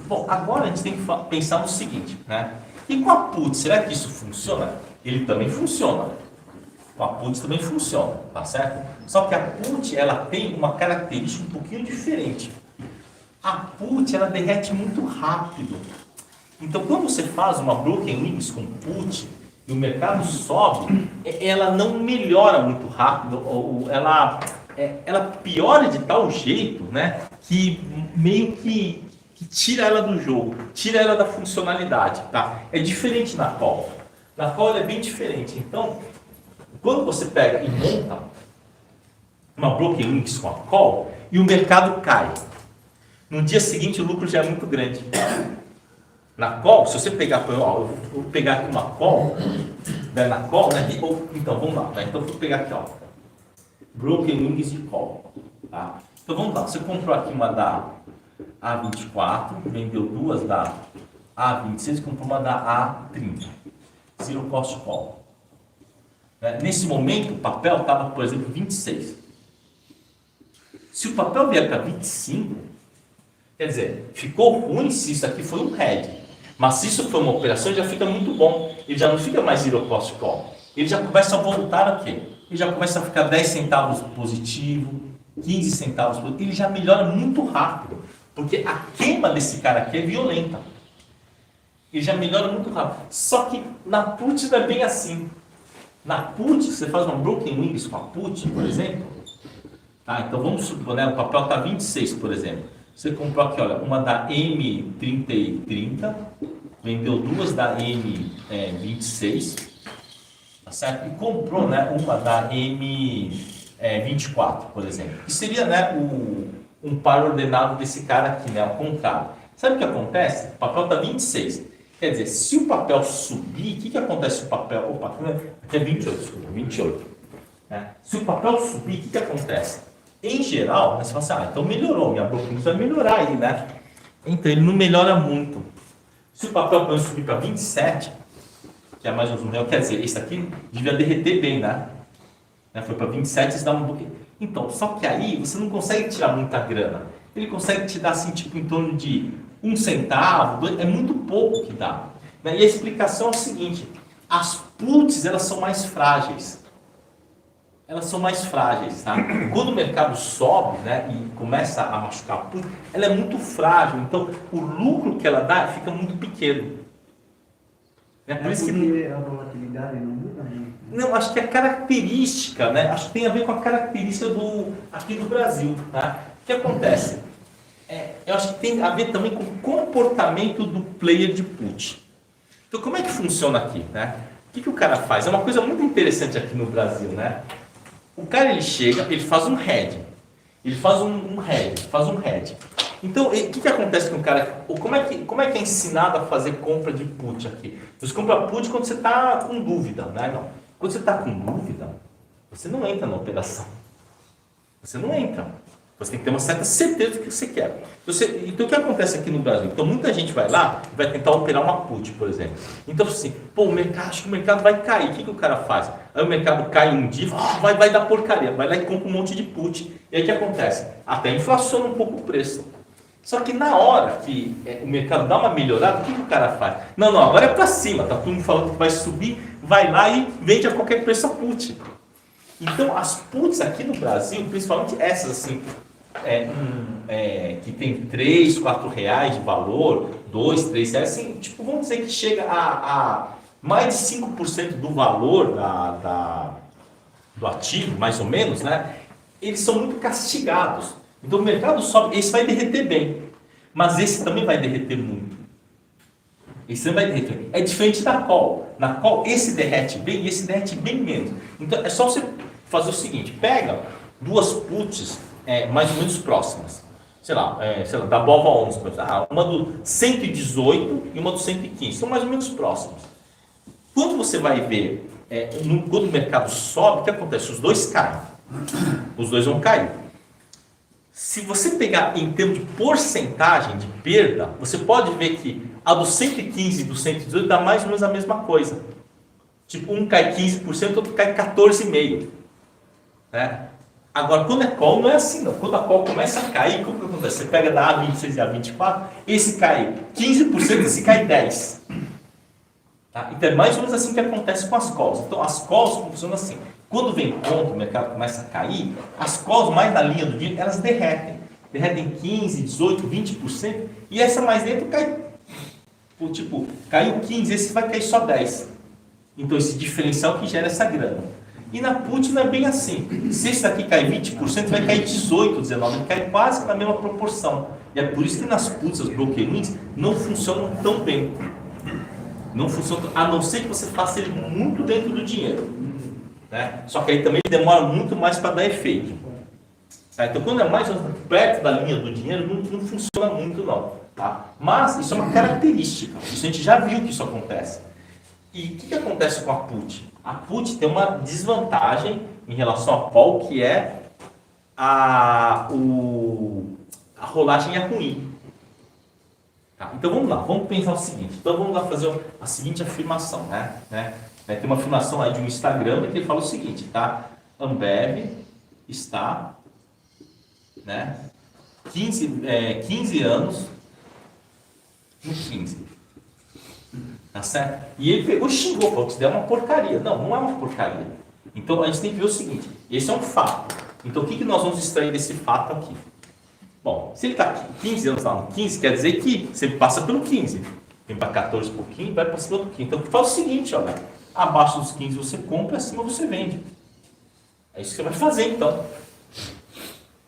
Bom, agora a gente tem que pensar no seguinte, né? E com a put, será que isso funciona? Ele também funciona. Com a put também funciona, tá certo? Só que a put, ela tem uma característica um pouquinho diferente. A put, ela derrete muito rápido. Então, quando você faz uma broken wings com put e o mercado sobe, ela não melhora muito rápido, ou ela piora de tal jeito, né, que meio que tira ela do jogo, tira ela da funcionalidade, tá? É diferente na call. Na call ela é bem diferente. Então, quando você pega e monta uma broken wings com a call e o mercado cai, No dia seguinte o lucro já é muito grande. Na call, se você pegar, ó, eu vou pegar aqui uma call, né, na call, né, então vamos lá, né, então vou pegar aqui, ó, Broken Wings de call, tá? Então vamos lá, você comprou aqui uma da A24, vendeu duas da A26, comprou uma da A30, Zero Cost Call. Nesse momento o papel estava, por exemplo, 26. Se o papel vier para 25, quer dizer, ficou ruim se isso aqui foi um hedge. Mas se isso for uma operação, já fica muito bom. Ele já não fica mais zero cost call. Ele já começa a voltar a quê? Ele já começa a ficar 10 centavos positivo, 15 centavos positivo. Ele já melhora muito rápido. Porque a queima desse cara aqui é violenta. Ele já melhora muito rápido. Só que na put não é bem assim. Na put, você faz uma broken wings com a put, por exemplo. Tá? Então vamos supor, né? O papel está 26, por exemplo. Você comprou aqui, olha, uma da M30 e 30, vendeu duas da M26, tá certo? E comprou, né, uma da M24, por exemplo. Que seria, né, um par ordenado desse cara aqui, né, ao contrário. Sabe o que acontece? O papel está 26. Quer dizer, se o papel subir, o que acontece se o papel... Opa, aqui é 28, desculpa, 28. Né? Se o papel subir, o que acontece? Em geral, você fala assim, então melhorou, minha broking vai melhorar aí, né? Então ele não melhora muito. Se o papel pode subir para 27, que é mais ou menos um real, quer dizer, esse aqui devia derreter bem, né? Foi para 27, isso dá um pouquinho. Então, só que aí você não consegue tirar muita grana. Ele consegue te dar assim, tipo, em torno de 1 centavo, 2, é muito pouco que dá. E a explicação é o seguinte, as puts, elas são mais frágeis. Elas são mais frágeis, tá? Quando o mercado sobe, né, e começa a machucar a put, ela é muito frágil, então o lucro que ela dá fica muito pequeno. Por isso que a volatilidade não muda muito. Não, acho que é característica, né? Acho que tem a ver com a característica aqui do Brasil, tá? O que acontece? Eu acho que tem a ver também com o comportamento do player de put. Então, como é que funciona aqui, né? O que o cara faz? É uma coisa muito interessante aqui no Brasil, né? O cara, ele chega, ele faz um hedge. Ele faz um hedge. Então, o que acontece com o cara? Como é que é ensinado a fazer compra de put aqui? Você compra put quando você está com dúvida, né? Não. Quando você está com dúvida, você não entra na operação. Você não entra. Você tem que ter uma certa certeza do que você quer. Então, o que acontece aqui no Brasil? Então, muita gente vai lá e vai tentar operar uma put, por exemplo. Então, assim, acho que o mercado vai cair. O que o cara faz? Aí o mercado cai um dia, vai dar porcaria. Vai lá e compra um monte de put. E aí o que acontece? Até inflaciona um pouco o preço. Só que na hora que o mercado dá uma melhorada, o que o cara faz? Não, agora é para cima. Tá todo mundo falando que vai subir, vai lá e vende a qualquer preço a put. Então, as puts aqui no Brasil, principalmente essas assim, que tem 3, 4 reais de valor, 2, 3 reais, assim, tipo, vamos dizer que chega a mais de 5% do valor do ativo, mais ou menos, né? Eles são muito castigados. Então o mercado sobe, esse vai derreter bem, mas esse também vai derreter muito. Esse também vai derreter. É diferente da call. Na call, esse derrete bem e esse derrete bem menos. Então é só você fazer o seguinte, pega duas puts mais ou menos próximas. Sei lá, da Bova 11, por exemplo, uma do 118 e uma do 115, são mais ou menos próximas. Quando você vai ver, quando o mercado sobe, o que acontece? Os dois caem. Os dois vão cair. Se você pegar em termos de porcentagem de perda, você pode ver que a do 115 e do 118 dá mais ou menos a mesma coisa. Tipo, um cai 15%, outro cai 14,5%. Né? Agora, quando é call, não é assim, não. Quando a call começa a cair, como que acontece? Você pega da A26 e A24, esse cai 15%, esse cai 10%. Tá? Então, é mais ou menos assim que acontece com as calls. Então, as calls funcionam assim. Quando vem conta, o mercado começa a cair, as calls mais na linha do dia, elas derretem. Derretem 15%, 18%, 20%, e essa mais dentro cai. Tipo, caiu 15%, esse vai cair só 10%. Então, esse diferencial que gera essa grana. E na put não é bem assim. Se esse daqui cai 20%, vai cair 18%, 19%, ele cai quase na mesma proporção. E é por isso que nas puts, as broken wings, não funcionam tão bem. Não funcionam, a não ser que você faça ele muito dentro do dinheiro. Né? Só que aí também demora muito mais para dar efeito. Tá? Então, quando é mais perto da linha do dinheiro, não funciona muito não. Tá? Mas isso é uma característica. Isso a gente já viu que isso acontece. E o que acontece com a put? A put tem uma desvantagem em relação a call, que é a rolagem é ruim. Tá? Então vamos lá, vamos pensar o seguinte. Então vamos lá fazer a seguinte afirmação, né? Tem uma afirmação aí de um Instagram que ele fala o seguinte, tá? Ambev está, né, 15 anos no 15. Tá certo? E ele pegou e xingou, falou que isso daí é uma porcaria. Não, não é uma porcaria. Então a gente tem que ver o seguinte, esse é um fato. Então o que nós vamos extrair desse fato aqui? Bom, se ele está 15 anos lá no 15, quer dizer que você passa pelo 15. Vem para 14 por 15, vai para cima do 15. Então faz o seguinte, olha, abaixo dos 15 você compra, acima você vende. É isso que você vai fazer então.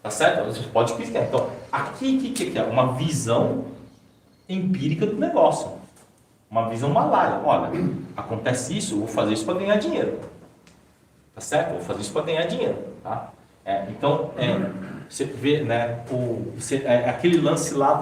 Tá certo? Você pode clicar. Então, aqui o que é? Uma visão empírica do negócio. Uma visão malaya. Olha, acontece isso, eu vou fazer isso para ganhar dinheiro. Tá certo? Eu vou fazer isso para ganhar dinheiro. Tá? Então, você vê, né, aquele lance lá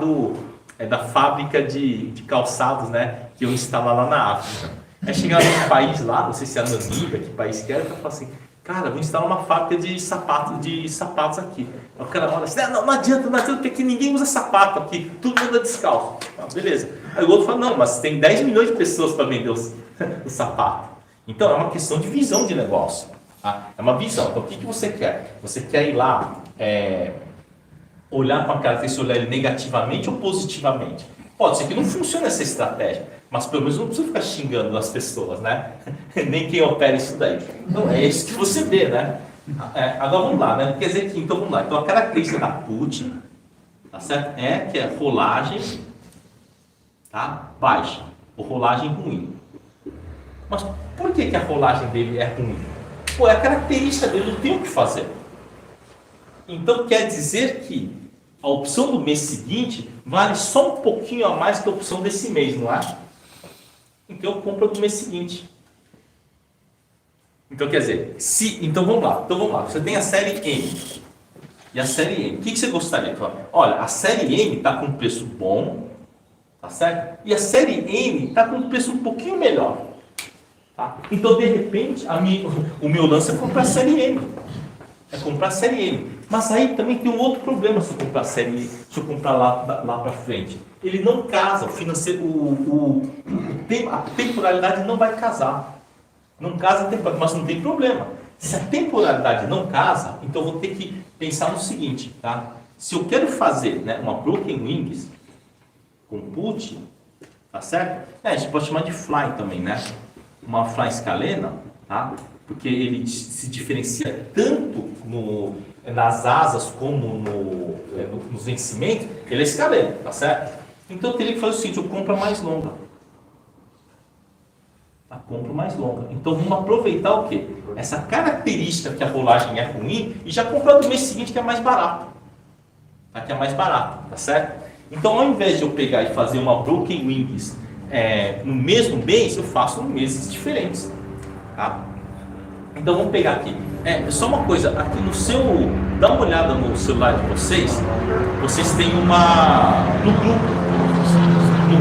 da fábrica de calçados, né, que eu instalar lá na África. Aí chegar num país lá, não sei se é Namíbia, que país que era, eu falo assim, cara, vou instalar uma fábrica de sapatos aqui. Aí o cara olha assim, não adianta, porque aqui ninguém usa sapato aqui, tudo anda descalço. Beleza. Aí o outro fala, não, mas tem 10 milhões de pessoas para vender o sapato. Então, é uma questão de visão de negócio. Tá? É uma visão. Então, o que você quer? Você quer ir lá, olhar para a característica, olhar ele negativamente ou positivamente? Pode ser que não funcione essa estratégia, mas pelo menos não precisa ficar xingando as pessoas, né? Nem quem opera isso daí. Então, é isso que você vê, né? Agora vamos lá, né? Quer dizer que, então vamos lá. Então, a característica da put, tá certo? Que é rolagem, tá? Baixa, ou rolagem ruim. Mas por que a rolagem dele é ruim? Pô, é a característica dele, não tem o que fazer. Então quer dizer que a opção do mês seguinte vale só um pouquinho a mais que a opção desse mês, não é? Então eu compro do mês seguinte. Então quer dizer, então vamos lá. Você tem a série M e a série M. O que você gostaria? Olha, a série M está com um preço bom, tá certo? E a série M está com um preço um pouquinho melhor. Tá? Então, de repente, o meu lance é comprar a série M. É comprar a série M. Mas aí também tem um outro problema se eu comprar a série M, se eu comprar lá para frente. Ele não casa, o financeiro, a temporalidade não vai casar. Não casa, mas não tem problema. Se a temporalidade não casa, então eu vou ter que pensar no seguinte, tá? Se eu quero fazer, né, uma Broken Wings com put, tá certo? A gente pode chamar de fly também, né? Uma fly escalena, tá? Porque ele se diferencia tanto nas asas como nos vencimentos, ele é escalena, tá certo? Então eu teria que fazer o seguinte, eu compro a mais longa. Tá? Compro mais longa. Então vamos aproveitar o quê? Essa característica que a rolagem é ruim e já comprar do mês seguinte que é mais barato. Tá? Que é mais barato, tá certo? Então ao invés de eu pegar e fazer uma Broken Wings no mesmo mês, eu faço em meses diferentes. Tá? Então vamos pegar aqui. Só uma coisa, aqui no dá uma olhada no celular de vocês. Vocês têm no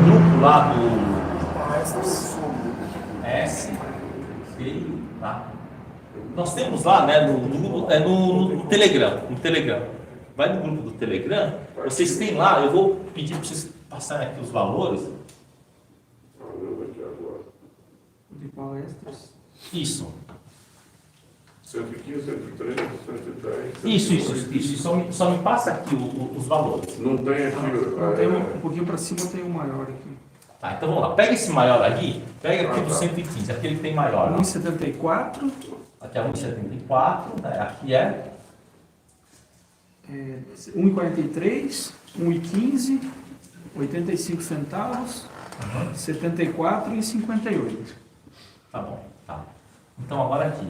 grupo lá do S, tá? Nós temos lá, né, no Telegram, Vai no grupo do Telegram, vocês têm lá, eu vou pedir para vocês passarem aqui os valores. De palestras. Isso. 115, 103, 110. Isso. Só me passa aqui os valores. Não tem aqui. Não, tem um pouquinho para cima, tem um maior aqui. Tá, então vamos lá. Pega esse maior ali, pega aqui do 115, aquele que tem maior. 1,74. Aqui é 1,74, né? Aqui é 1,43, 1,15, 85 centavos, 74 e 58. Tá bom, tá. Então agora aqui.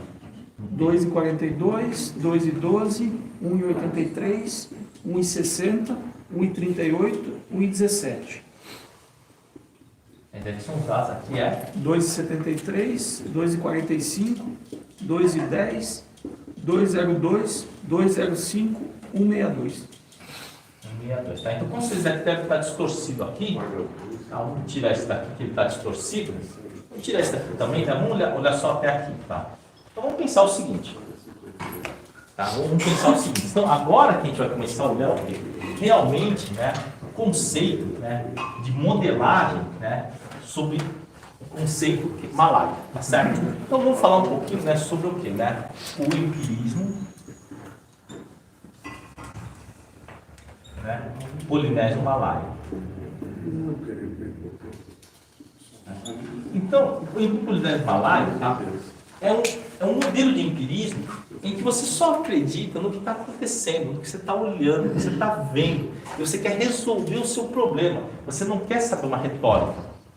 2,42, 2,12, 1,83, 1,60, 1,38, 1,17. Deve ser uns dados aqui, 2,73, 2,45, 2,10, 2,02, 2,05, 162. 162, tá? Então, como vocês devem estar distorcido aqui, tá? Vamos tirar esse daqui que ele está distorcido. Vamos tirar esse daqui também, tá? Vamos olhar só até aqui, tá? Então, vamos pensar o seguinte. Tá? Vamos pensar o seguinte. Então, agora que a gente vai começar a olhar o quê? Realmente, né, o conceito, né, de modelagem, né, sobre o conceito Malaya, tá certo? Então, vamos falar um pouquinho, né, sobre o quê? Né? O empirismo, né, Polinésio Malaya. Então, o Polinésio Malaya, tá, é um modelo de empirismo em que você só acredita no que está acontecendo, no que você está olhando, no que você está vendo, e você quer resolver o seu problema, você não quer saber uma retórica.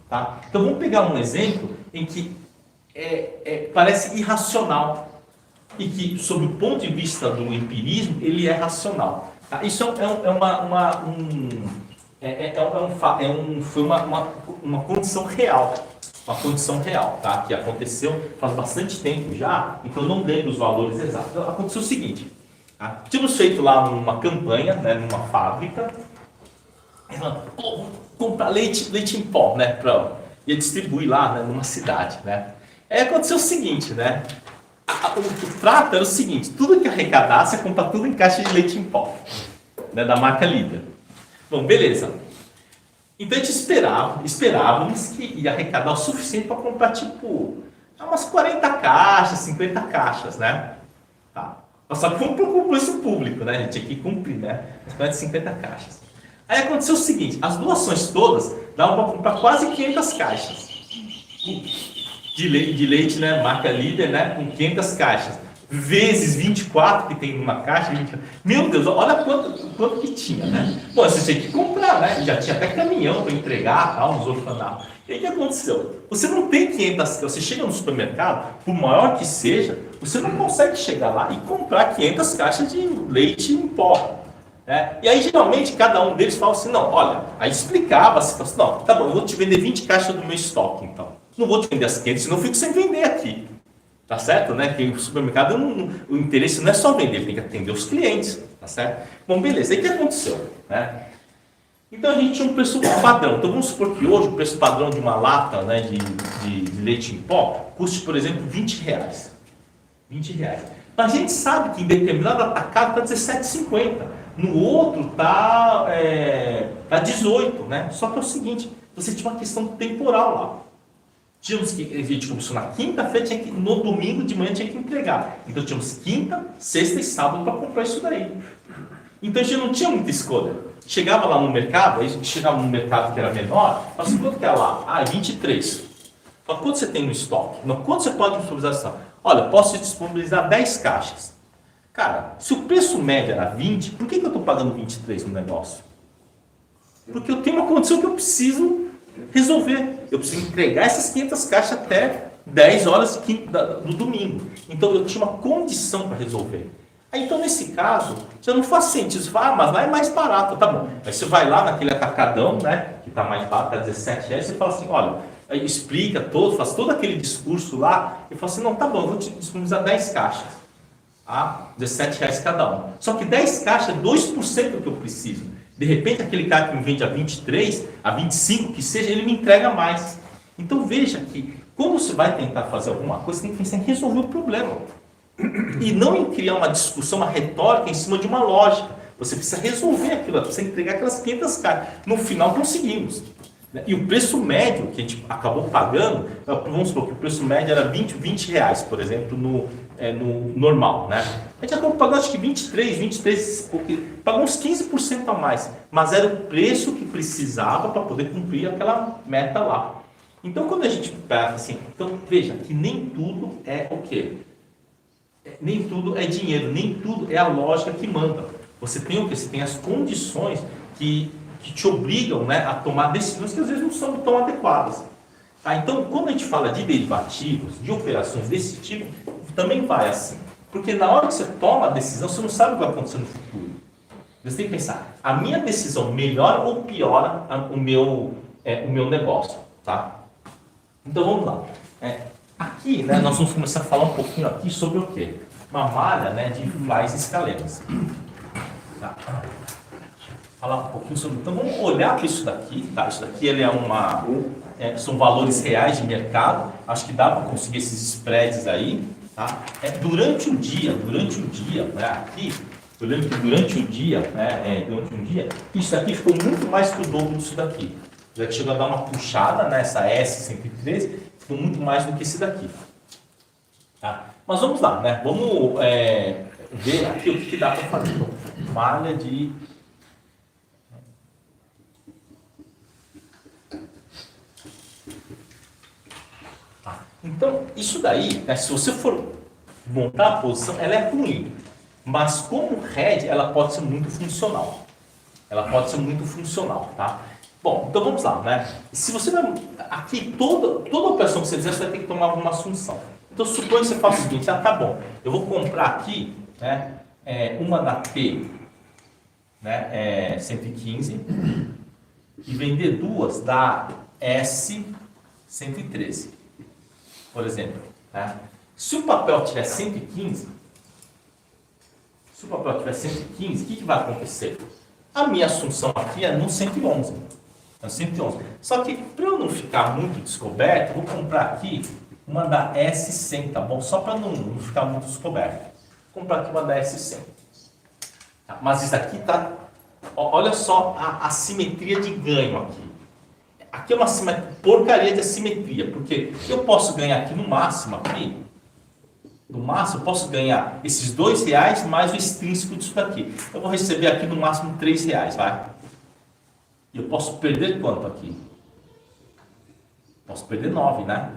Tá? Então vamos pegar um exemplo em que parece irracional, e que, sob o ponto de vista do empirismo, ele é racional. Tá? Isso foi uma condição real. Uma condição real, tá? Que aconteceu faz bastante tempo já, então eu não lembro os valores exatos. Então, aconteceu o seguinte, tá? Tínhamos feito lá uma campanha, né, numa fábrica, comprar leite em pó, né, ia distribuir lá, né, numa cidade, né. Aí aconteceu o seguinte, né, o trato era o seguinte, tudo que arrecadasse, ia comprar tudo em caixa de leite em pó, né, da marca Líder. Bom, beleza. Então a gente esperávamos que ia arrecadar o suficiente para comprar tipo umas 40 caixas, 50 caixas, né? Tá. Só que foi um concurso público, né? A gente tinha que cumprir, né? As 40, 50 caixas. Aí aconteceu o seguinte, as doações todas davam para comprar quase 500 caixas de leite, né? Marca Líder, né? Com 500 caixas. Vezes 24 que tem numa caixa, 20... meu Deus, olha quanto que tinha, né? Bom, você tinha que comprar, né? Já tinha até caminhão para entregar, tal, nos orfanatos. E aí o que aconteceu? Você não tem 500, você chega no supermercado, por maior que seja, você não consegue chegar lá e comprar 500 caixas de leite em pó. Né? E aí geralmente cada um deles fala assim, não, olha, aí explicava a situação, não, tá bom, eu vou te vender 20 caixas do meu estoque, então. Não vou te vender as 500, senão eu fico sem vender aqui. Tá certo, né? Que o supermercado, o interesse não é só vender, ele tem que atender os clientes, tá certo? Bom, beleza, aí o que aconteceu, né? Então a gente tinha um preço padrão. Então vamos supor que hoje o preço padrão de uma lata, né, de leite em pó custe, por exemplo, R$20. R$20. Então a gente sabe que em determinado atacado está R$17,50, no outro está 18, né? Só que é o seguinte, você tinha uma questão temporal lá. Tínhamos que, a gente começou na quinta-feira, no domingo de manhã tinha que entregar. Então tínhamos quinta, sexta e sábado para comprar isso daí. Então a gente não tinha muita escolha. Chegava lá no mercado, aí a gente chegava no mercado que era menor, mas quanto que é lá? Ah, 23. Mas quanto você tem no estoque? Não, quanto você pode disponibilizar? Olha, posso disponibilizar 10 caixas. Cara, se o preço médio era 20, por que eu estou pagando 23 no negócio? Porque eu tenho uma condição que eu preciso resolver. Eu preciso entregar essas 500 caixas até 10 horas do domingo. Então eu tinha uma condição para resolver. Aí, então nesse caso, já não faz sentido. Você fala, mas lá é mais barato, tá bom. Aí você vai lá naquele atacadão, né, que está mais barato, está R$17, você fala assim, olha, aí explica todo, faz todo aquele discurso lá, e fala assim, não, tá bom, eu vou te disponibilizar 10 caixas. Ah, R$17 cada um. Só que 10 caixas é 2% do que eu preciso. De repente, aquele cara que me vende a 23, a 25, que seja, ele me entrega mais. Então, veja que quando você vai tentar fazer alguma coisa, você tem que pensar em resolver o problema. E não em criar uma discussão, uma retórica em cima de uma lógica. Você precisa resolver aquilo, você precisa entregar aquelas 500 caixas. No final, conseguimos. E o preço médio que a gente acabou pagando, vamos supor que o preço médio era R$20, por exemplo, no normal, né? A gente acabou pagando acho que 23, porque pagou uns 15% a mais, mas era o preço que precisava para poder cumprir aquela meta lá. Então quando a gente pega assim, então veja que nem tudo é o quê? Nem tudo é dinheiro, nem tudo é a lógica que manda. Você tem o quê? Você tem as condições que te obrigam, né, a tomar decisões que às vezes não são tão adequadas. Tá? Então, quando a gente fala de derivativos, de operações desse tipo, também vai assim. Porque na hora que você toma a decisão, você não sabe o que vai acontecer no futuro. Você tem que pensar, a minha decisão melhora ou piora o meu negócio. Tá? Então, vamos lá. Aqui, né, nós vamos começar a falar um pouquinho aqui sobre o quê? Uma malha, né, de flies escaleras. tá? Falar um pouquinho sobre. Então vamos olhar para isso daqui, tá? Isso daqui ele são valores reais de mercado. Acho que dá para conseguir esses spreads aí, tá? Durante o dia, né? Aqui, eu lembro que durante o dia, isso daqui ficou muito mais que o dobro disso daqui. Já que chegou a dar uma puxada nessa S113, ficou muito mais do que esse daqui. Tá? Mas vamos lá, né? Vamos ver aqui o que dá para fazer. Então, malha de Então, isso daí, né, se você for montar a posição, ela é ruim. Mas como head, ela pode ser muito funcional. Tá? Bom, então vamos lá, né? Se você vai... Aqui, toda operação que você fizer, você vai ter que tomar uma assunção. Então, suponha que você faça o seguinte, tá bom, eu vou comprar aqui, né, uma da P, né, 115, e vender duas da S 113. Por exemplo, né? Se o papel tiver 115, o que vai acontecer? A minha assunção aqui é no 111. Só que, para eu não ficar muito descoberto, eu vou comprar aqui uma da S100, tá bom? Só para não ficar muito descoberto. Vou comprar aqui uma da S100. Tá? Mas isso aqui tá... Olha só a simetria de ganho aqui. Aqui é uma porcaria de assimetria, porque eu posso ganhar aqui no máximo, eu posso ganhar esses R$2 mais o extrínseco disso daqui. Eu vou receber aqui no máximo R$3, vai? E eu posso perder quanto aqui? Posso perder 9, né?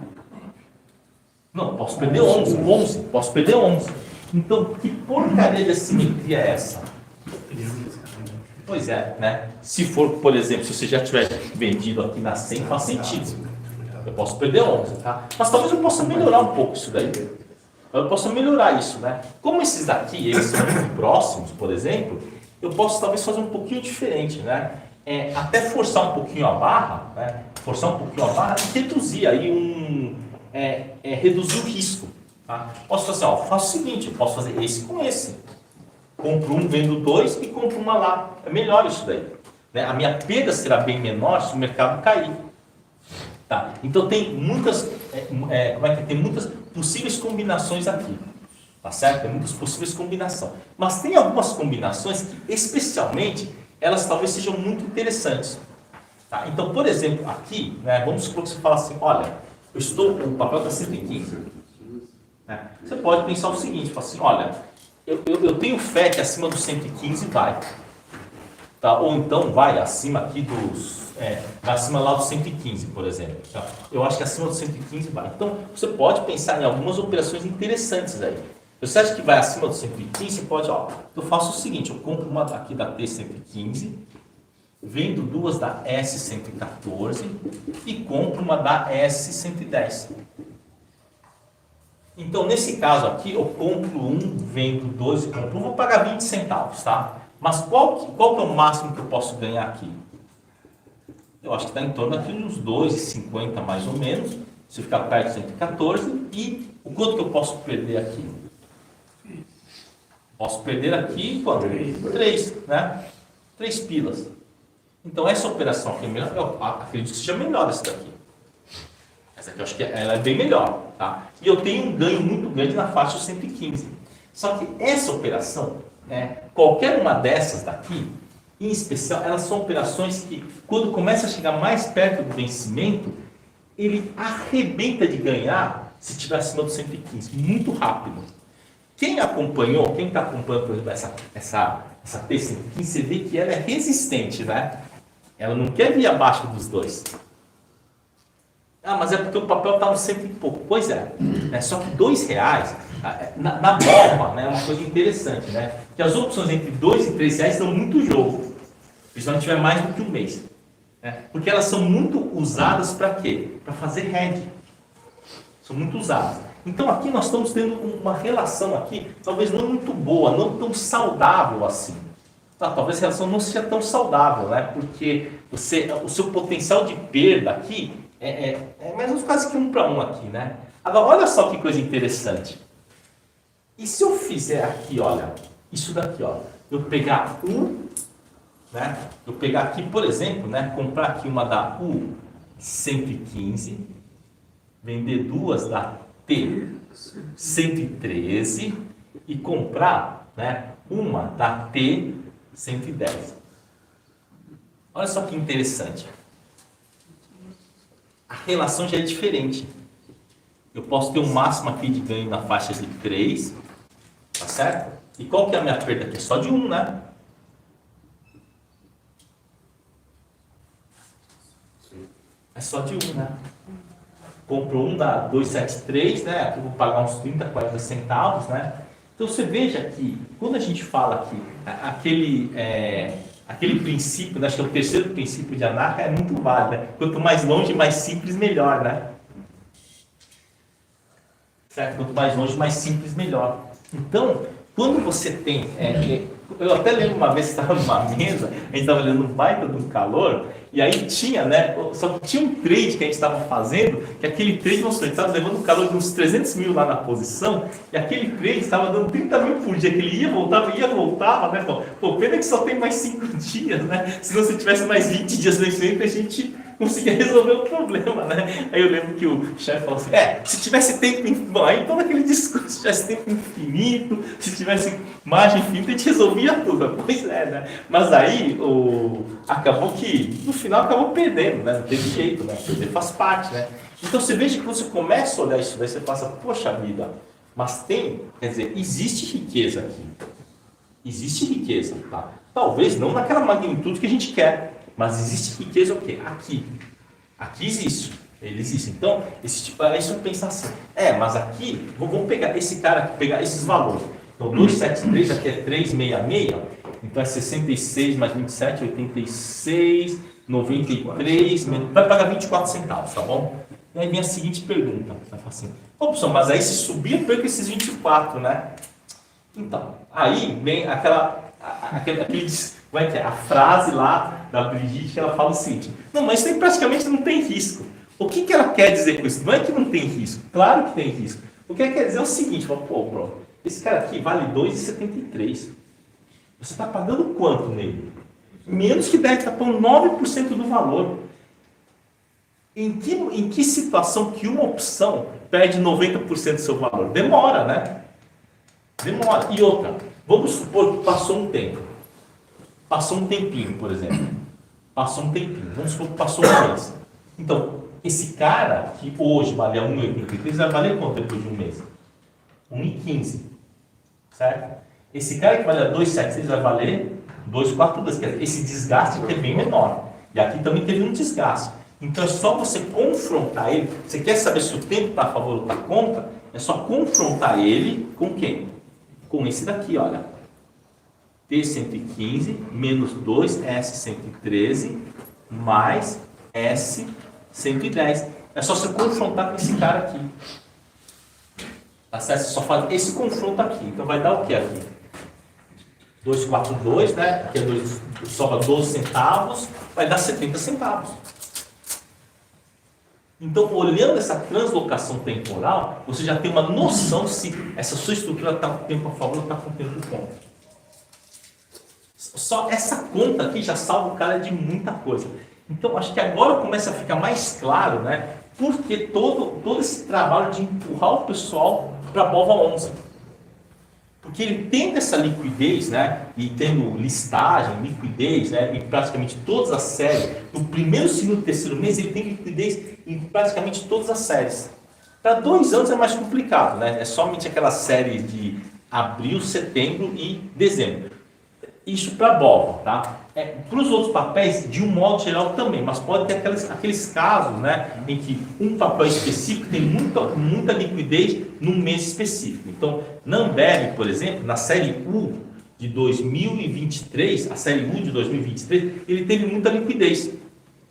Não, posso perder 11. Posso perder 11. Então, que porcaria de assimetria é essa? Pois é, né? Se for, por exemplo, se você já tiver vendido aqui na 100, faz sentido. Eu posso perder 11, tá? Mas talvez eu possa melhorar um pouco isso daí. Eu posso melhorar isso, né? Como esses daqui, eles são muito próximos, por exemplo, eu posso talvez fazer um pouquinho diferente, né? Até forçar um pouquinho a barra, né? E reduzir aí reduzir o risco, tá? Posso fazer, faço o seguinte, eu posso fazer esse com esse. Compro um, vendo dois e compro uma lá. É melhor isso daí, né? A minha perda será bem menor se o mercado cair. Tá? Então tem muitas, tem muitas possíveis combinações aqui. Tá certo? Tem muitas possíveis combinações. Mas tem algumas combinações que, especialmente, elas talvez sejam muito interessantes. Tá? Então, por exemplo, aqui, né, vamos supor que você fala assim, olha, o papel está 115. Né? Você pode pensar o seguinte, fala assim, olha, eu tenho fé que acima dos 115 vai. Tá? Ou então vai acima aqui vai acima lá dos 115, por exemplo. Tá? Eu acho que acima dos 115 vai. Então, você pode pensar em algumas operações interessantes aí. Você acha que vai acima dos 115, você pode, eu faço o seguinte, eu compro uma aqui da T115, vendo duas da S114 e compro uma da S110. Então, nesse caso aqui, eu compro um, vendo dois e compro um, vou pagar 20 centavos, tá? Mas qual que é o máximo que eu posso ganhar aqui? Eu acho que está em torno aqui uns 2,50 mais ou menos, se ficar perto de 114, e o quanto que eu posso perder aqui? Posso perder aqui quanto? 3, né? 3 pilas. Então, essa operação aqui é melhor, eu acredito que seja melhor essa daqui. Essa aqui eu acho que ela é bem melhor, tá? E eu tenho um ganho muito grande na faixa 115. Só que essa operação, qualquer uma dessas daqui, em especial, elas são operações que, quando começa a chegar mais perto do vencimento, ele arrebenta de ganhar se estiver acima do 115, muito rápido. Quem está acompanhando, por exemplo, essa T115, você vê que ela é resistente, né? Ela não quer vir abaixo dos 2. Mas é porque o papel está no 100 e pouco. Pois é, né? Só que R$2, na norma, né, é uma coisa interessante, né? Que as opções entre R$2 e R$3 dão muito jogo, principalmente tiver mais do que um mês. Né? Porque elas são muito usadas para quê? Para fazer hedge. São muito usadas. Então aqui nós estamos tendo uma relação aqui, talvez não muito boa, não tão saudável assim. Talvez a relação não seja tão saudável, né? Porque o seu potencial de perda aqui é mais ou menos quase que 1 para 1 aqui, né? Agora, olha só que coisa interessante. E se eu fizer aqui, olha, isso daqui, ó, eu pegar U, né? Eu pegar aqui, por exemplo, né? Comprar aqui uma da U 115, vender duas da T 113 e comprar, né? Uma da T 110. Olha só que interessante. A relação já é diferente. Eu posso ter um máximo aqui de ganho na faixa de 3, tá certo? E qual que é a minha perda aqui? Só de 1, né? É só de 1, né? Compro um da 273, né? Aqui eu vou pagar uns 30, 40 centavos, né? Então você veja que quando a gente fala aqui, aquele princípio, né? Acho que é o terceiro princípio de Anarca, é muito válido, né? Quanto mais longe, mais simples, melhor, né? Certo? Quanto mais longe, mais simples, melhor. Então, quando você tem... eu até lembro uma vez que estava numa mesa, a gente estava olhando um baita de um calor, e aí tinha, né? Só que tinha um trade que a gente estava fazendo, que aquele trade, nossa, a gente estava levando um calor de uns 300 mil lá na posição, e aquele trade estava dando 30 mil por dia, que ele ia, voltava, né? Pô, pena que só tem mais 5 dias, né? Se não, se tivesse mais 20 dias na frente, a gente conseguia resolver o problema, né? Aí eu lembro que o chefe falou assim, se tivesse tempo infinito, bom, aí todo aquele discurso, se tivesse tempo infinito, se tivesse margem infinita, a gente resolvia tudo. Pois é, né? Mas aí, acabou que, no final, acabou perdendo, né? Não teve jeito, né? Perder faz parte, né? Então você veja que quando você começa a olhar isso daí, você passa, poxa vida, mas quer dizer, existe riqueza aqui. Existe riqueza, tá? Talvez não naquela magnitude que a gente quer, mas existe riqueza o quê? Aqui. Aqui existe. Ele existe. Então, aí você pensar assim, mas aqui, vamos pegar esse cara aqui, pegar esses valores. Então, 273 aqui é 366, então é 66 mais 27, 86, 93, vai pagar 24 centavos, tá bom? E aí vem a seguinte pergunta, vai falar assim, opção, mas aí se subir eu perco esses 24, né? Então, aí vem a frase lá da Brigitte que ela fala o seguinte, não, mas isso aí praticamente não tem risco. O que ela quer dizer com isso? Não é que não tem risco, claro que tem risco. O que ela quer dizer é o seguinte, pô, bro, esse cara aqui vale 2,73. Você está pagando quanto nele? Menos que 10, está pagando 9% do valor. Em que situação que uma opção perde 90% do seu valor? Demora, né? Demora. E outra, vamos supor que passou um tempo. Passou um tempinho, por exemplo. Passou um tempinho. Vamos supor que passou um mês. Então, esse cara que hoje vale 1,83 vai valer quanto depois de um mês? 1,15. Certo? Esse cara que vale 2,76 vai valer 2,42. Quer dizer, esse desgaste aqui é bem menor. E aqui também teve um desgaste. Então é só você confrontar ele. Você quer saber se o tempo está a favor ou está contra? É só confrontar ele com quem? Com esse daqui, olha. T115 menos 2S113 mais S110. É só você confrontar com esse cara aqui. Tá certo? Você só faz esse confronto aqui. Então vai dar o que aqui? 242, né? Aqui sobra 12 centavos, vai dar 70 centavos. Então, olhando essa translocação temporal, você já tem uma noção se essa sua estrutura está com o tempo a favor ou está com o tempo contra. Só essa conta aqui já salva o cara de muita coisa. Então, acho que agora começa a ficar mais claro, né? Porque todo esse trabalho de empurrar o pessoal para a BOVA 11. Porque ele tendo essa liquidez, né, e tendo listagem, liquidez, né, em praticamente todas as séries, no primeiro, segundo e terceiro mês, ele tem liquidez em praticamente todas as séries. Para 2 anos é mais complicado, né? É somente aquela série de abril, setembro e dezembro. Isso para a BOVA, tá? Para os outros papéis, de um modo geral também, mas pode ter aqueles casos, né, em que um papel específico tem muita liquidez num mês específico. Então, na Ambev, por exemplo, na série U de 2023, a série U de 2023, ele teve muita liquidez.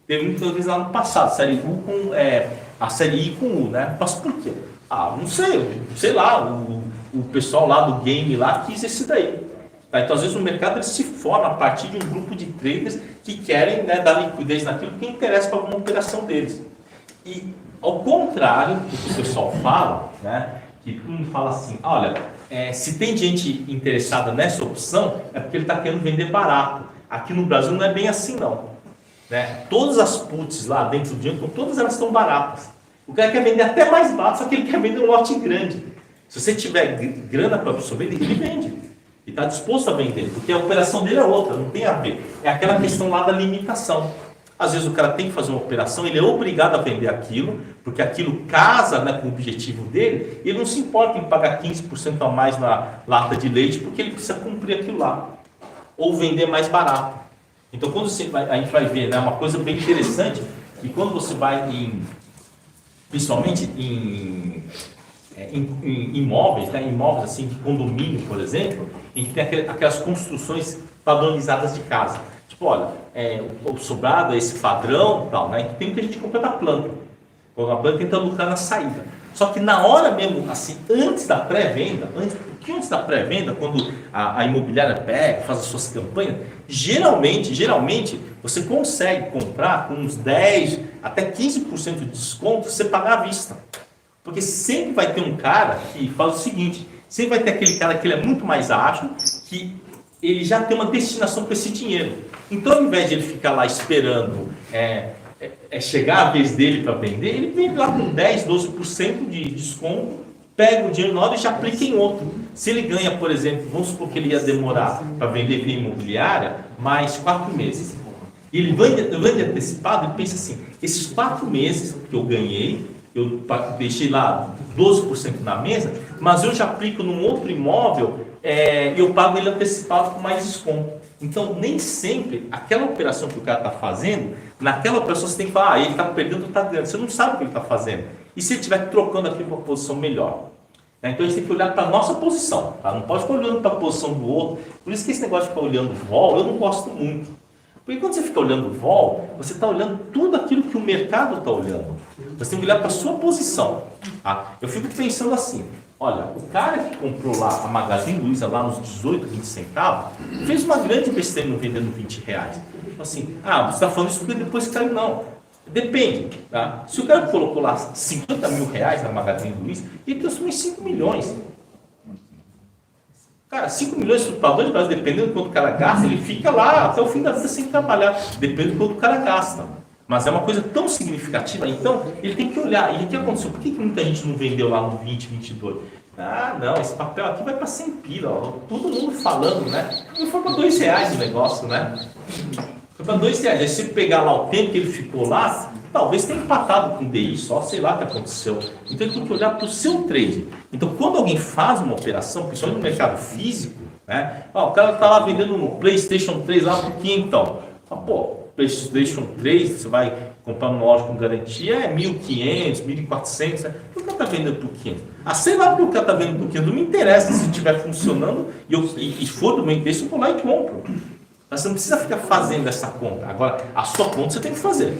Teve muita liquidez lá no passado, a série I com U, né? Mas por quê? Não sei lá, o pessoal lá do game lá quis esse daí. Então, às vezes, o mercado ele se forma a partir de um grupo de traders que querem, né, dar liquidez naquilo que interessa para alguma operação deles. E, ao contrário do que o pessoal fala, né, que todo mundo fala assim, olha, se tem gente interessada nessa opção, é porque ele está querendo vender barato. Aqui no Brasil não é bem assim não. Né? Todas as puts lá dentro do dinheiro, todas elas estão baratas. O cara quer vender até mais barato, só que ele quer vender um lote grande. Se você tiver grana para absorver, ele vende. E está disposto a vender, porque a operação dele é outra, não tem a ver. É aquela questão lá da limitação. Às vezes o cara tem que fazer uma operação, ele é obrigado a vender aquilo, porque aquilo casa, né, com o objetivo dele, e ele não se importa em pagar 15% a mais na lata de leite, porque ele precisa cumprir aquilo lá. Ou vender mais barato. Então, quando a gente vai ver, né, uma coisa bem interessante, que quando você vai principalmente em imóveis, né, imóveis assim, de condomínio, por exemplo, em que tem aquelas construções padronizadas de casa. Tipo, olha, o sobrado é esse padrão, tal, né? Tem muita gente que compra da planta. A planta tenta lucrar na saída. Só que na hora mesmo, assim, antes da pré-venda, antes da pré-venda, quando a imobiliária pega, faz as suas campanhas, geralmente você consegue comprar com uns 10 até 15% de desconto, você pagar à vista. Porque sempre vai ter um cara que faz o seguinte, sempre vai ter aquele cara que ele é muito mais ágil, que ele já tem uma destinação para esse dinheiro. Então, ao invés de ele ficar lá esperando chegar a vez dele para vender, ele vem lá com 10, 12% de desconto, pega o dinheiro na hora e já aplica em outro. Se ele ganha, por exemplo, vamos supor que ele ia demorar para vender via imobiliária mais 4 meses. E ele vende antecipado, ele pensa assim, esses 4 meses que eu ganhei, eu deixei lá 12% na mesa, mas eu já aplico num outro imóvel e eu pago ele antecipado com mais desconto. Então, nem sempre aquela operação que o cara está fazendo, naquela operação você tem que falar, ele está perdendo ou está ganhando. Você não sabe o que ele está fazendo. E se ele estiver trocando aqui para uma posição melhor? Então, a gente tem que olhar para a nossa posição. Tá? Não pode ficar olhando para a posição do outro. Por isso que esse negócio de ficar olhando vol, eu não gosto muito. Porque quando você fica olhando vol, você está olhando tudo aquilo que o mercado está olhando. Você tem que olhar para a sua posição. Tá? Eu fico pensando assim, olha, o cara que comprou lá a Magazine Luiza lá nos 18, 20 centavos, fez uma grande besteira não vendendo 20 reais. Assim, você está falando isso porque depois caiu, não. Depende, tá? Se o cara colocou lá 50 mil reais na Magazine Luiza, ele transformou em 5 milhões. Cara, 5 milhões de padrões de Brasil, dependendo do quanto o cara gasta, ele fica lá até o fim da vida sem trabalhar, dependendo do quanto o cara gasta. Mas é uma coisa tão significativa, então ele tem que olhar. E o que aconteceu? Por que muita gente não vendeu lá no 2022? Não, esse papel aqui vai para 100 pila, ó. Todo mundo falando, né? Não foi para R$2 o negócio, né? Foi para R$2. Aí se pegar lá o tempo que ele ficou lá, talvez tenha empatado com o DI, só sei lá o que aconteceu. Então ele tem que olhar para o seu trade. Então quando alguém faz uma operação, principalmente no mercado físico, né? O cara está lá vendendo no PlayStation 3 lá por quinhentão. PlayStation 3, você vai comprar numa loja com garantia, é 1.500, 1.400, né? Por que o cara está vendendo por 500? Sei lá porque o cara está vendendo por 500, não me interessa se estiver funcionando e for do meu interesse, eu vou lá e compro. Mas você não precisa ficar fazendo essa conta. Agora, a sua conta você tem que fazer.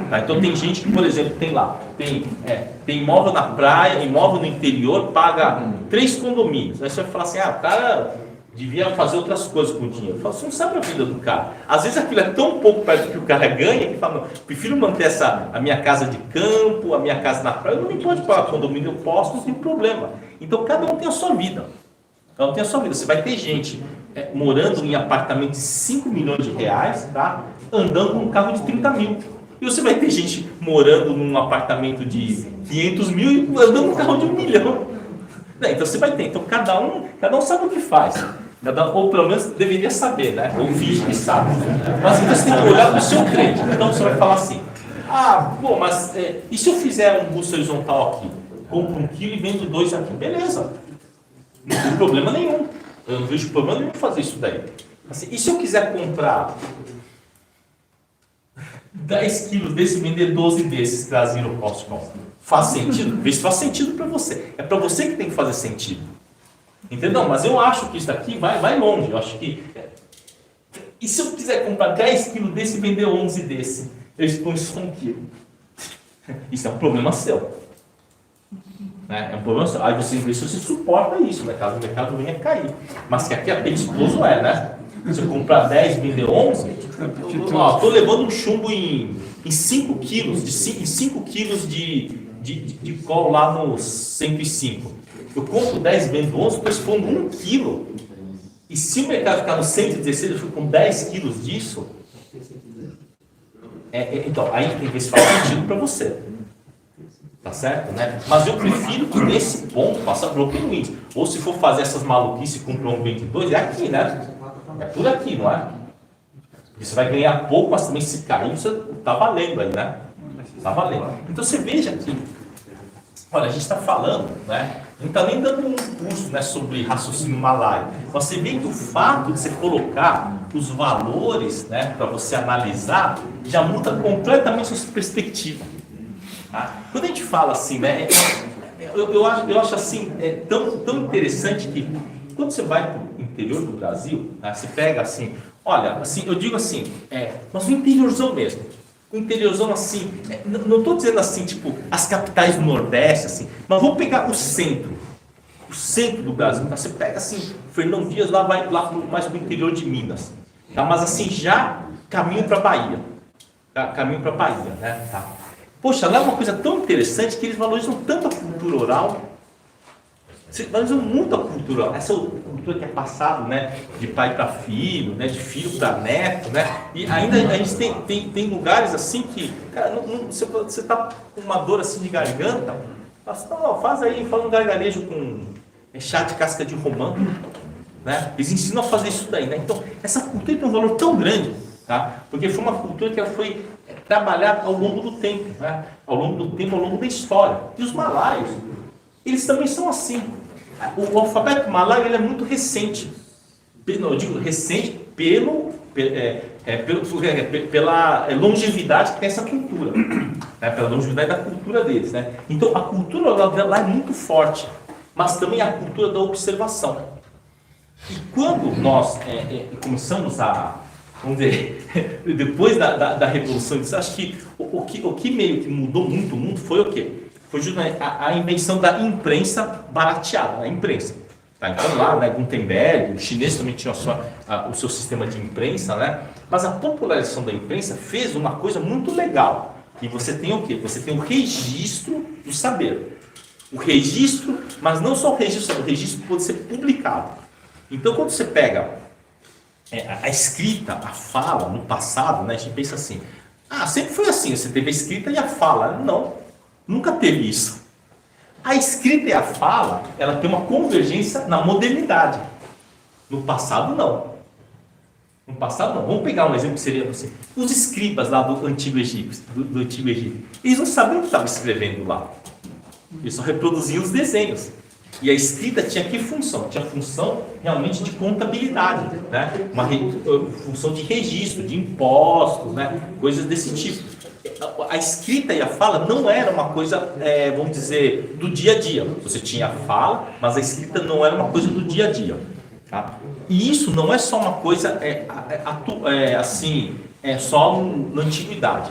Tá? Então tem gente que, por exemplo, tem imóvel na praia, imóvel no interior, paga 3 condomínios. Aí você vai falar assim, o cara devia fazer outras coisas com o dinheiro. Você não sabe a vida do cara. Às vezes aquilo é tão pouco perto do que o cara ganha, que fala, não, prefiro manter a minha casa de campo, a minha casa na praia, eu não me pode pagar condomínio, eu posso, não tem problema. Então cada um tem a sua vida. Cada um tem a sua vida. Você vai ter gente morando em apartamento de 5 milhões de reais, tá? Andando com um carro de 30 mil. E você vai ter gente morando num apartamento de 500 mil e andando num carro de 1 milhão. Então você vai ter. Então cada um sabe o que faz. Ou pelo menos deveria saber, né? Ou finge que sabe. Mas você tem que olhar para o seu trade. Então você vai falar assim, mas e se eu fizer um busto horizontal aqui? Compro 1 quilo e vendo 2 aqui. Beleza. Não tem problema nenhum. Eu não vejo problema nenhum fazer isso daí. Assim, e se eu quiser comprar 10 quilos desse e vender 12 desses, trazer o cost? Faz sentido? Vê se faz sentido para você. É para você que tem que fazer sentido. Entendeu? Mas eu acho que isso daqui vai longe. Eu acho que... E se eu quiser comprar 10 quilos desse e vender 11 desse? Eu exponho só 1 quilo. Isso é um problema seu. É um problema seu. Aí você suporta isso, né? Caso o mercado venha cair. Mas que aqui é perigoso, né? Se eu comprar 10 e vender 11, estou levando um chumbo em 5 quilos, em 5 quilos de de col lá no 105. Eu compro 10, vendo 11, estou expondo 1 quilo. E se o mercado ficar no 116, eu fico com 10 quilos disso. Então, aí tem que ver se faz sentido para você. Tá certo, né? Mas eu prefiro que nesse ponto passar bloqueio no índice. Ou se for fazer essas maluquices com o 22, é aqui, né? É por aqui, não é? Você vai ganhar pouco, mas também se cair, você tá valendo aí, né? Tá valendo. Então você veja que, olha, a gente está falando, né? Não está nem dando um curso, né, sobre raciocínio malaio. Você vê que o fato de você colocar os valores, né, para você analisar, já muda completamente a sua perspectiva. Tá? Quando a gente fala assim, né, eu acho assim, tão interessante que quando você vai para o interior do Brasil, né, você pega assim, olha, assim, eu digo assim, mas o interiorzão mesmo. O interiorzão assim, não estou dizendo assim, tipo, as capitais do Nordeste, assim, mas vamos pegar o centro do Brasil. Então, você pega assim, Fernão Dias lá vai lá mais para o interior de Minas, tá? Mas assim, já caminho para Bahia, tá? Caminho para Bahia, né? Tá? Poxa, lá é uma coisa tão interessante que eles valorizam tanto a cultura oral. Eles valorizam muito a cultura oral. Essa cultura que é passada, né, de pai para filho, né, de filho para neto, né? E ainda a gente tem lugares assim que, cara, você está com uma dor assim de garganta, faz aí, fala um gargarejo com chá de casca de romã, né? Eles ensinam a fazer isso daí, né? Então, essa cultura tem um valor tão grande, tá? Porque foi uma cultura que ela foi trabalhada ao longo do tempo, né? Ao longo da história. E os malaios, eles também são assim. O alfabeto malaio ele é muito recente. Eu digo recente pela longevidade que tem essa cultura, né? Pela longevidade da cultura deles, né? Então a cultura lá é muito forte, mas também a cultura da observação. E quando nós começamos a, vamos dizer, depois da Revolução, acho que o que meio que mudou muito o mundo foi o quê? Foi justamente a invenção da imprensa barateada, a imprensa. Tá, então lá, né, Gutenberg, os chineses também tinham o seu sistema de imprensa, né? Mas a popularização da imprensa fez uma coisa muito legal. E você tem o quê? Você tem o registro do saber. O registro, mas não só o registro pode ser publicado. Então quando você pega a escrita, a fala, no passado, né, a gente pensa assim, sempre foi assim, você teve a escrita e a fala. Não, nunca teve isso. A escrita e a fala, ela tem uma convergência na modernidade. No passado, não. No passado, não. Vamos pegar um exemplo que seria assim. Os escribas lá do Antigo Egito, eles não sabiam o que estavam escrevendo lá. Eles só reproduziam os desenhos. E a escrita tinha que função? Tinha função realmente de contabilidade, né? Uma função de registro, de impostos, né? Coisas desse tipo. A escrita e a fala não era uma coisa, vamos dizer, do dia a dia. Você tinha a fala, mas a escrita não era uma coisa do dia a dia. Tá? E isso não é só uma coisa só na antiguidade.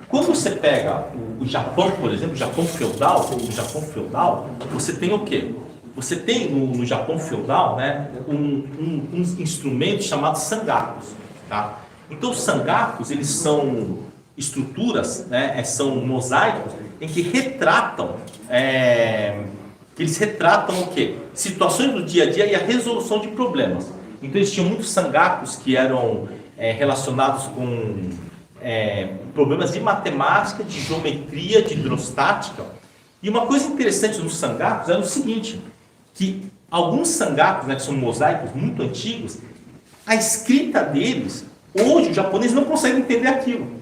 Quando você pega o Japão, por exemplo, o Japão feudal, você tem o quê? Você tem no Japão feudal, né, um instrumento chamado sangakus. Tá? Então os sangakus, eles são estruturas, né, são mosaicos em que retratam, o quê? Situações do dia a dia e a resolução de problemas. Então eles tinham muitos sangakus que eram relacionados com problemas de matemática, de geometria, de hidrostática. E uma coisa interessante nos sangakus era o seguinte, que alguns sangakus, né, que são mosaicos muito antigos, a escrita deles, hoje os japoneses não conseguem entender aquilo.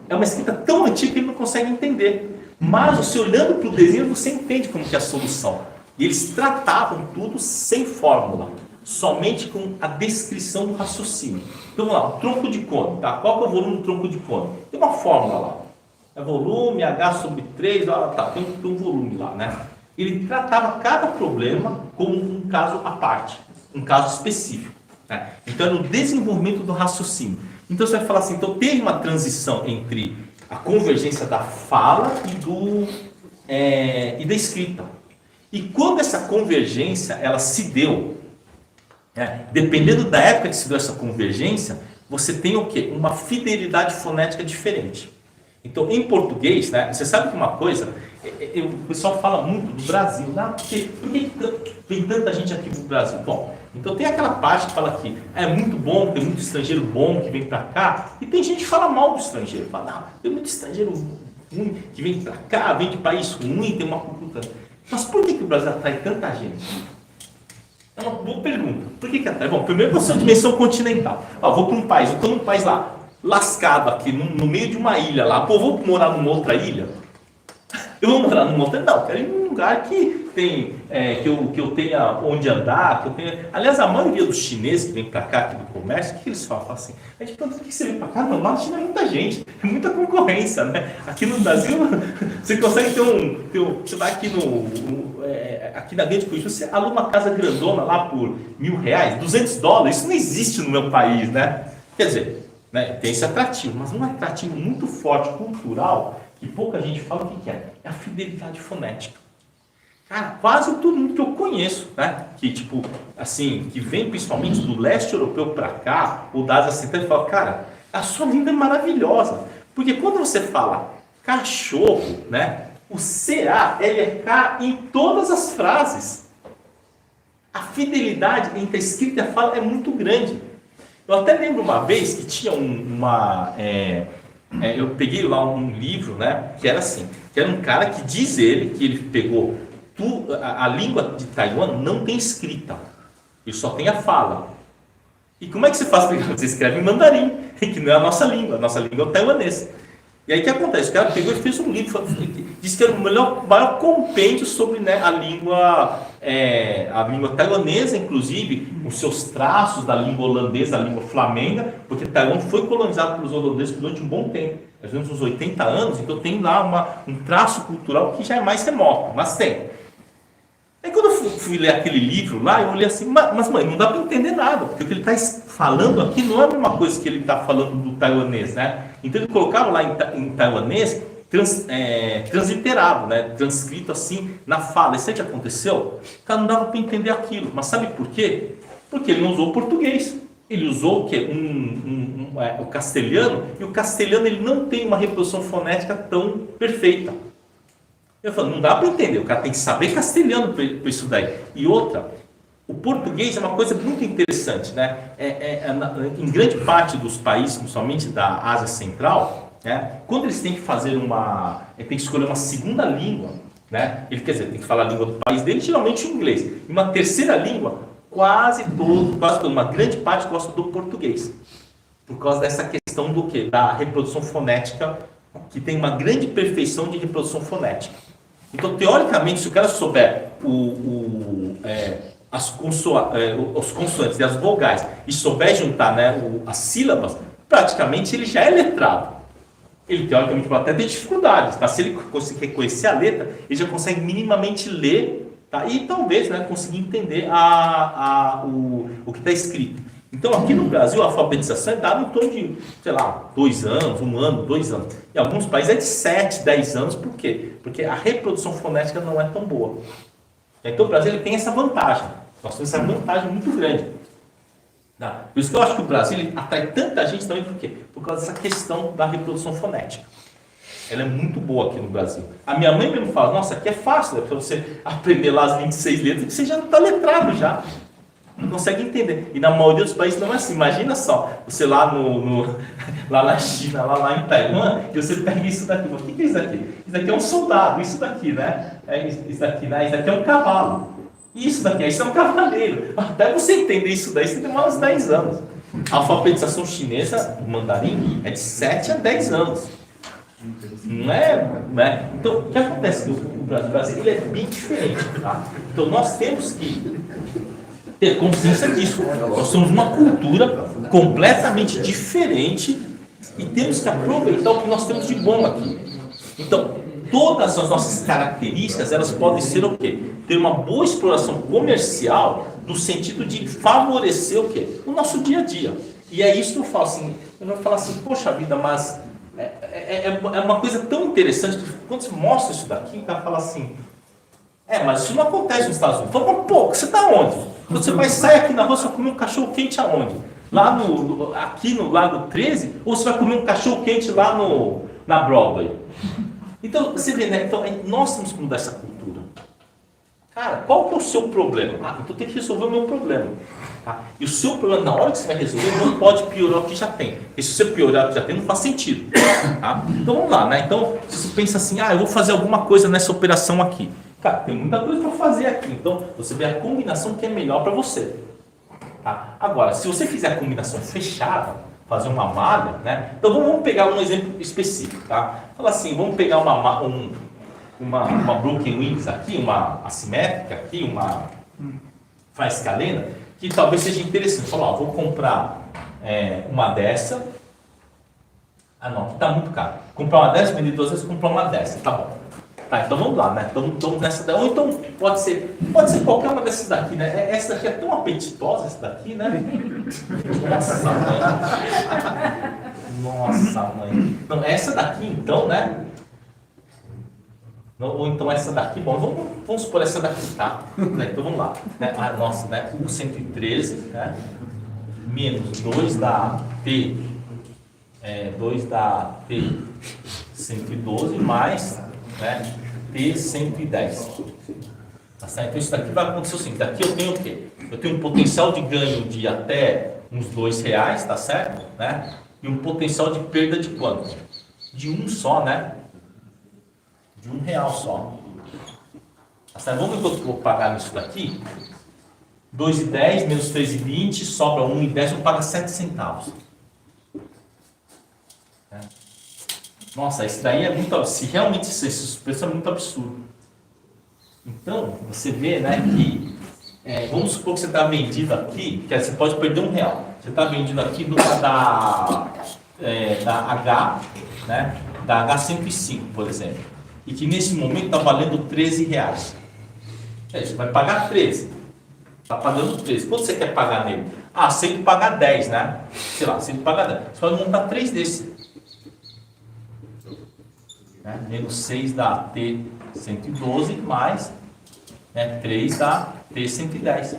É uma escrita tão antiga que ele não consegue entender. Mas você olhando para o desenho, você entende como que é a solução. E eles tratavam tudo sem fórmula, somente com a descrição do raciocínio. Então vamos lá, o tronco de cone. Tá? Qual que é o volume do tronco de cone? Tem uma fórmula lá. É volume, H sobre 3, tem um volume lá, né? Ele tratava cada problema como um caso à parte, um caso específico. Né? Então é no desenvolvimento do raciocínio. Então você vai falar assim, então teve uma transição entre a convergência da fala e da escrita. E quando essa convergência ela se deu, dependendo da época que se deu essa convergência, você tem o quê? Uma fidelidade fonética diferente. Então em português, né, você sabe que uma coisa, o pessoal fala muito do Brasil, né? Por que vem tanta gente aqui pro Brasil? Bom, então tem aquela parte que fala que é muito bom, tem muito estrangeiro bom que vem para cá, e tem gente que fala mal do estrangeiro, fala, não, tem muito estrangeiro ruim que vem para cá, vem de país ruim, tem uma cultura. Mas por que o Brasil atrai tanta gente? É uma boa pergunta. Por que atrai? Bom, primeiro você é uma dimensão continental. Ó, vou para um país, eu estou num país lá, lascado aqui, no meio de uma ilha lá. Pô, vou morar numa outra ilha? Eu vou morar numa outra? Não, quero ir num lugar que tem, que eu tenha onde andar, que eu tenha... Aliás, a maioria dos chineses que vem para cá, aqui do comércio, o que eles falam? Falam assim, a gente pergunta, por que você vem para cá? Não, lá na China é muita gente, é muita concorrência, né? Aqui no Brasil, você consegue ter você vai aqui aqui na Grande Curitiba, você aluga uma casa grandona lá por R$1.000, $200, isso não existe no meu país, né? Quer dizer, né, tem esse atrativo, mas um atrativo muito forte, cultural, que pouca gente fala o que é a fidelidade fonética. Cara, quase todo mundo que eu conheço, né, que tipo, assim, que vem principalmente do leste europeu para cá, ou da Ásia Central, fala, cara, a sua língua é maravilhosa, porque quando você fala cachorro, né, o CA, ele é K em todas as frases. A fidelidade entre a escrita e a fala é muito grande. Eu até lembro uma vez que tinha eu peguei lá um livro, né, que era assim, que era um cara que diz que ele pegou a língua de Taiwan não tem escrita, ele só tem a fala. E como é que você faz? Você escreve em mandarim, que não é a nossa língua é o taiwanês. E aí o que acontece? O cara pegou e fez um livro, disse que era o maior compêndio sobre, né, a língua taiwanesa, inclusive, os seus traços da língua holandesa, da língua flamenga, porque Taiwan foi colonizado pelos holandeses durante um bom tempo, nós temos uns 80 anos, então tem lá um traço cultural que já é mais remoto, mas tem. Aí quando eu fui ler aquele livro lá, eu olhei assim, mas mãe, não dá para entender nada, porque o que ele está falando aqui não é a mesma coisa que ele está falando do taiwanês, né? Então ele colocava lá em taiwanês transliterado, né? Transcrito assim na fala. Isso aí que aconteceu? Cara, não dava para entender aquilo, mas sabe por quê? Porque ele não usou o português. Ele usou o quê? O castelhano, e o castelhano ele não tem uma reprodução fonética tão perfeita. Eu falo, não dá para entender, o cara tem que saber castelhano para isso daí. E outra, o português é uma coisa muito interessante, né? Em grande parte dos países, principalmente da Ásia Central, né? Quando eles têm que fazer tem que escolher uma segunda língua, né? Quer dizer, tem que falar a língua do país dele, geralmente o inglês. E uma terceira língua, quase toda, uma grande parte gosta do português. Por causa dessa questão do quê? Da reprodução fonética, que tem uma grande perfeição de reprodução fonética. Então, teoricamente, se o cara souber os consoantes e as vogais e souber juntar, né, as sílabas, praticamente ele já é letrado. Ele, teoricamente, pode até ter dificuldades, tá? Se ele conseguir conhecer a letra, ele já consegue minimamente ler, tá? E talvez, né, conseguir entender o que está escrito. Então, aqui no Brasil, a alfabetização é dada em torno de, sei lá, 2 anos, 1 ano, 2 anos. Em alguns países é de 7, 10 anos. Por quê? Porque a reprodução fonética não é tão boa. Então, o Brasil ele tem essa vantagem. Nós temos essa vantagem muito grande. Tá? Por isso que eu acho que o Brasil ele atrai tanta gente também. Por quê? Por causa dessa questão da reprodução fonética. Ela é muito boa aqui no Brasil. A minha mãe mesmo fala, nossa, aqui é fácil, né, para você aprender lá as 26 letras, que você já está letrado já. Não consegue entender. E na maioria dos países não é assim. Imagina só, você lá lá na China, lá em Taiwan, e você pega isso daqui. O que é isso daqui? Isso daqui é um soldado, isso daqui, né? Isso daqui, né? Isso daqui é um cavalo. Isso daqui, isso é um cavaleiro. Até você entender isso daí, você demora uns 10 anos. A alfabetização chinesa, o mandarim, é de 7 a 10 anos. Não é? Então, o que acontece no Brasil? O Brasil ele é bem diferente. Tá? Então, nós temos que ter consciência disso. Nós somos uma cultura completamente diferente e temos que aproveitar o que nós temos de bom aqui. Então, todas as nossas características, elas podem ser o quê? Ter uma boa exploração comercial no sentido de favorecer o quê? O nosso dia a dia. E é isso que eu falo assim, poxa vida, mas é uma coisa tão interessante que quando você mostra isso daqui, o cara fala assim, mas isso não acontece nos Estados Unidos. Fala, pô, você está onde? Você vai sair aqui na rua, você vai comer um cachorro quente aonde? Lá aqui no Lago 13? Ou você vai comer um cachorro quente lá na Broadway? Então, você vê, né? Então, nós temos que mudar essa cultura. Cara, qual que é o seu problema? Ah, então tem que resolver o meu problema. Tá? E o seu problema, na hora que você vai resolver, não pode piorar o que já tem. E se você piorar o que já tem, não faz sentido. Tá? Então vamos lá, né? Então, se você pensa assim, eu vou fazer alguma coisa nessa operação aqui. Cara, tem muita coisa para fazer aqui. Então, você vê a combinação que é melhor para você. Tá? Agora, se você fizer a combinação fechada, fazer uma malha, né? Então vamos pegar um exemplo específico, tá? Fala assim, vamos pegar uma broken wings aqui, uma assimétrica aqui, uma faiscalena, que talvez seja interessante. Fala, vou comprar uma dessa. Ah não, aqui tá muito caro. Comprar uma dessa, vender 2 vezes, comprar uma dessa, tá bom. Tá, então vamos lá, né? Então nessa daí, ou então pode ser qualquer uma dessas daqui, né? Essa daqui é tão apetitosa, essa daqui, né? Nossa, mãe. Nossa, mãe. Não, essa daqui então, né? Não, ou então essa daqui, bom, vamos supor essa daqui, tá? Então vamos lá. Né? Nossa, né? 113, né? Menos 2 da T, 2 da T 112 mais, né? T 110. Tá certo? Então isso daqui vai acontecer o seguinte, daqui eu tenho o quê? Eu tenho um potencial de ganho de até uns R$2, tá certo? Né? E um potencial de perda de quanto? De um só, né? De R$1 só. Tá certo? Vamos ver quanto eu vou pagar nisso daqui? 2,10 menos 3,20, sobra 1,10, eu pago 7 centavos. Nossa, isso daí é muito, se realmente esse preço é muito absurdo. Então, você vê, né, que, vamos supor que você está vendido aqui, que você pode perder R$1. Você está vendido aqui da H, né, da H105, por exemplo, e que nesse momento está valendo R$13. Você vai pagar 13. Está pagando 13. Quanto você quer pagar nele? Você tem que pagar 10, né? Sei lá, você tem que pagar 10. Você pode montar 3 desses. Menos 6 da T112 mais 3 da T110.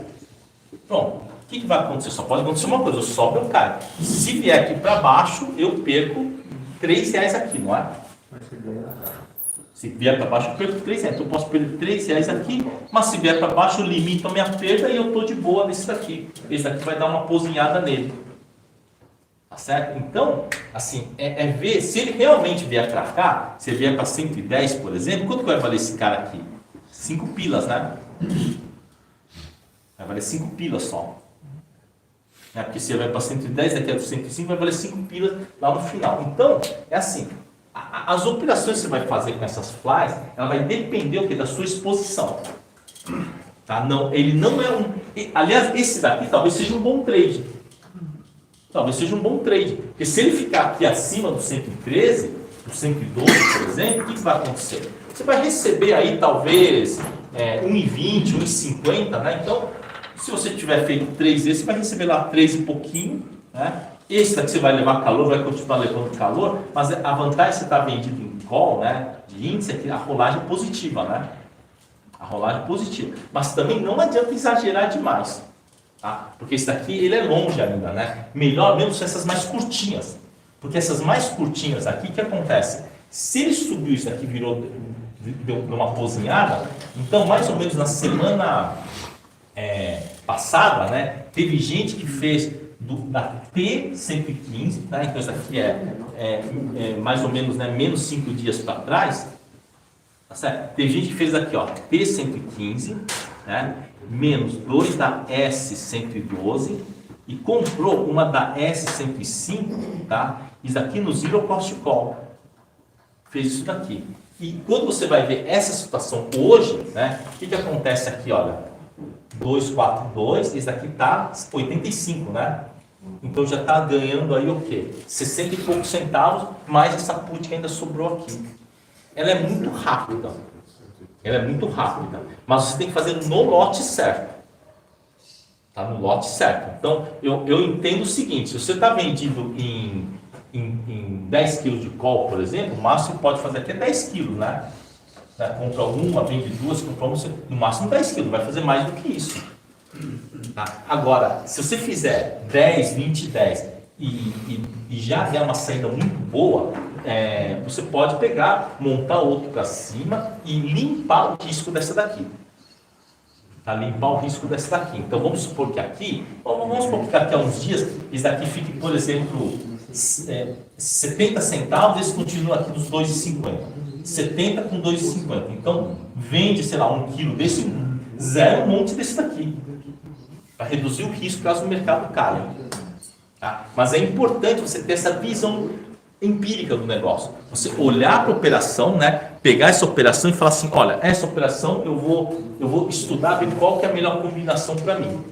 Pronto. O que vai acontecer? Só pode acontecer uma coisa, eu sobe ou cai. Se vier aqui para baixo, eu perco R$3 aqui, não é? Se vier para baixo, eu perco R$3. Então eu posso perder R$3 aqui, mas se vier para baixo, eu limito a minha perda e eu estou de boa nesse daqui. Esse daqui vai dar uma pozinhada nele. Tá certo? Então, assim, ver se ele realmente vier para cá, se ele vier para 110, por exemplo, quanto que vai valer esse cara aqui? 5 pilas, né? Vai valer 5 pilas só. Porque se ele vai para 110, daqui a 105, vai valer 5 pilas lá no final. Então, é assim, as operações que você vai fazer com essas flies, ela vai depender o quê? Da sua exposição. Tá? Não, ele não é um... Aliás, esse daqui talvez seja um bom trade. Talvez seja um bom trade. Porque se ele ficar aqui acima do 113, do 112, por exemplo, o que vai acontecer? Você vai receber aí talvez 1,20, 1,50, né? Então, se você tiver feito 3 vezes, você vai receber lá 3 e pouquinho, né? Esse daqui você vai levar calor, vai continuar levando calor, mas a vantagem de você estar vendido em call, né? De índice, é que a rolagem é positiva, né? A rolagem é positiva. Mas também não adianta exagerar demais. Tá? Porque esse daqui ele é longe ainda, né? Melhor mesmo são essas mais curtinhas. Porque essas mais curtinhas aqui, o que acontece? Se ele subiu isso aqui, deu uma pozinhada, então mais ou menos na semana passada, né? Teve gente que fez da T115, tá? Então isso aqui é mais ou menos, né, menos 5 dias para trás. Tá certo? Tem gente que fez aqui, ó, T115, né? Menos 2 da S112 e comprou uma da S105, tá? Isso aqui no Zero Cost Call. Fez isso daqui. E quando você vai ver essa situação hoje, né? O que acontece aqui, olha? 242, esse daqui tá 85, né? Então já está ganhando aí o quê? 60 e poucos centavos, mais essa put que ainda sobrou aqui. Ela é muito rápida. Ela é muito rápida. Mas você tem que fazer no lote certo. Tá no lote certo. Então, eu entendo o seguinte, se você está vendido em 10 kg de call, por exemplo, o máximo pode fazer até 10 kg, né? Compra uma, vende duas, compra uma, no máximo 10 kg, vai fazer mais do que isso. Tá? Agora, se você fizer 10, 20, 10 e já der uma saída muito boa, você pode pegar, montar outro para cima e limpar o risco dessa daqui. Tá? Limpar o risco dessa daqui. Então vamos supor que aqui, vamos supor que daqui a uns dias, isso daqui fique, por exemplo, 70 centavos, esse continua aqui dos 2,50. 70 com 2,50. Então vende, sei lá, 1 quilo desse, zero um monte desse daqui. Para reduzir o risco caso o mercado caia. Tá? Mas é importante você ter essa visão empírica do negócio. Você olhar para a operação, né? Pegar essa operação e falar assim, olha, essa operação eu vou estudar, ver qual que é a melhor combinação para mim.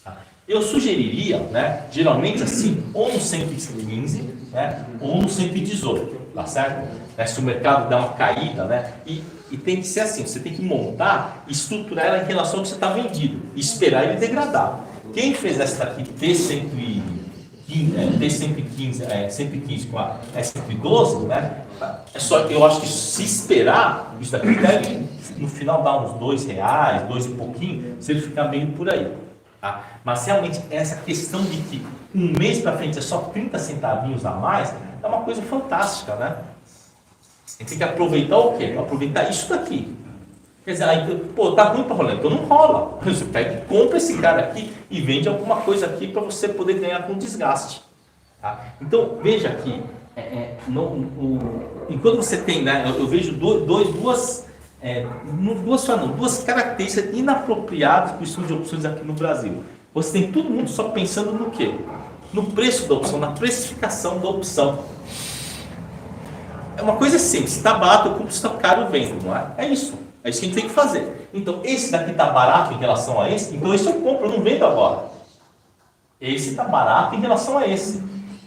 Tá? Eu sugeriria, né? Geralmente assim, ou no 115, né? Ou no 118, tá certo? Se o mercado dá uma caída, né? E tem que ser assim, você tem que montar e estruturar ela em relação ao que você está vendido e esperar ele degradar. Quem fez essa daqui T115 com a S112, né? Eu acho que se esperar, isso daqui deve no final dar uns R$2, 2 e pouquinho, se ele ficar meio por aí. Tá? Mas realmente essa questão de que um mês para frente é só 30 centavinhos a mais, é uma coisa fantástica, né? A gente tem que aproveitar o quê? Aproveitar isso daqui. Quer dizer, aí, pô, tá ruim para rolar, então não rola. Você pega e compra esse cara aqui e vende alguma coisa aqui para você poder ganhar com desgaste. Tá? Então, veja aqui, enquanto você tem, né, eu vejo duas características inapropriadas para o estudo de opções aqui no Brasil. Você tem todo mundo só pensando no quê? No preço da opção, na precificação da opção. É uma coisa simples, se está barato eu compro, se está caro eu vendo, não é? É isso. É isso que a gente tem que fazer. Então, esse daqui está barato em relação a esse, então esse eu compro, eu não vendo agora. Esse está barato em relação a esse.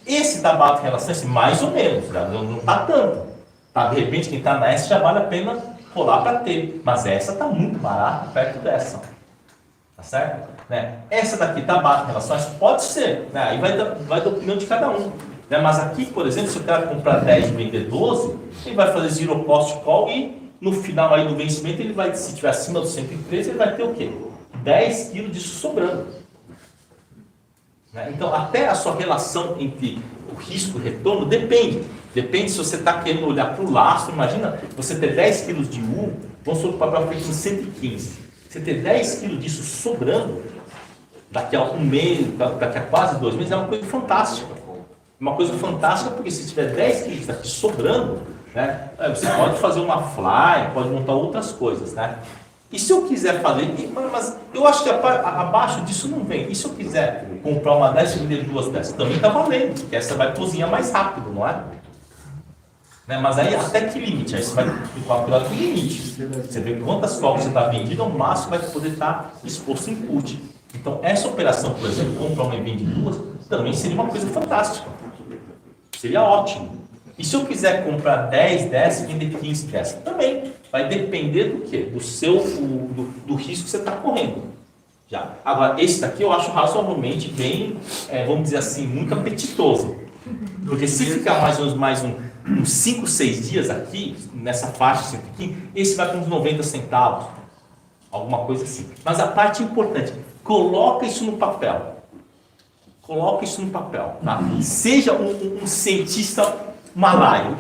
Esse está barato em relação a esse, mais ou menos, não está tanto. Tá? De repente, quem está na S já vale a pena rolar para ter. Mas essa está muito barata perto dessa. Tá certo? Né? Essa daqui está barata em relação a essa, pode ser. Né? Aí vai da opinião de cada um. Né? Mas aqui, por exemplo, se o cara comprar 10 e vender 12, ele vai fazer zero cost call e no final aí do vencimento, ele vai, se estiver acima do 113, ele vai ter o quê? 10 quilos disso sobrando. Né? Então, até a sua relação entre o risco e o retorno depende. Depende se você está querendo olhar para o lastro. Imagina você ter 10 quilos de U, vamos supor que o papel feito em 115. Você ter 10 quilos disso sobrando, daqui a um mês, daqui a quase 2 meses, é uma coisa fantástica. Uma coisa fantástica porque se tiver 10 quilos daqui sobrando, né, você pode fazer uma fly, pode montar outras coisas, né? E se eu quiser fazer, mas eu acho que abaixo disso não vem. E se eu quiser comprar uma dessas e vender 2 dessas? Também está valendo, porque essa vai cozinhar mais rápido, não é? Né? Mas aí até que limite? Aí você vai calcular que limite. Você vê quantas cobras você está vendido, ao máximo vai poder estar exposto em put. Então essa operação, por exemplo, comprar uma e vende 2, também seria uma coisa fantástica. Seria ótimo. E se eu quiser comprar 10 dessa e vender 15 dessa? Também. Vai depender do quê? Do risco que você está correndo. Já. Agora, esse daqui eu acho razoavelmente bem, vamos dizer assim, muito apetitoso. Porque se ficar mais uns 5, 6 dias aqui, nessa faixa 115, esse vai com uns 90 centavos. Alguma coisa assim. Mas a parte importante, coloca isso no papel. Coloca isso no papel. Tá? Seja um cientista malaio,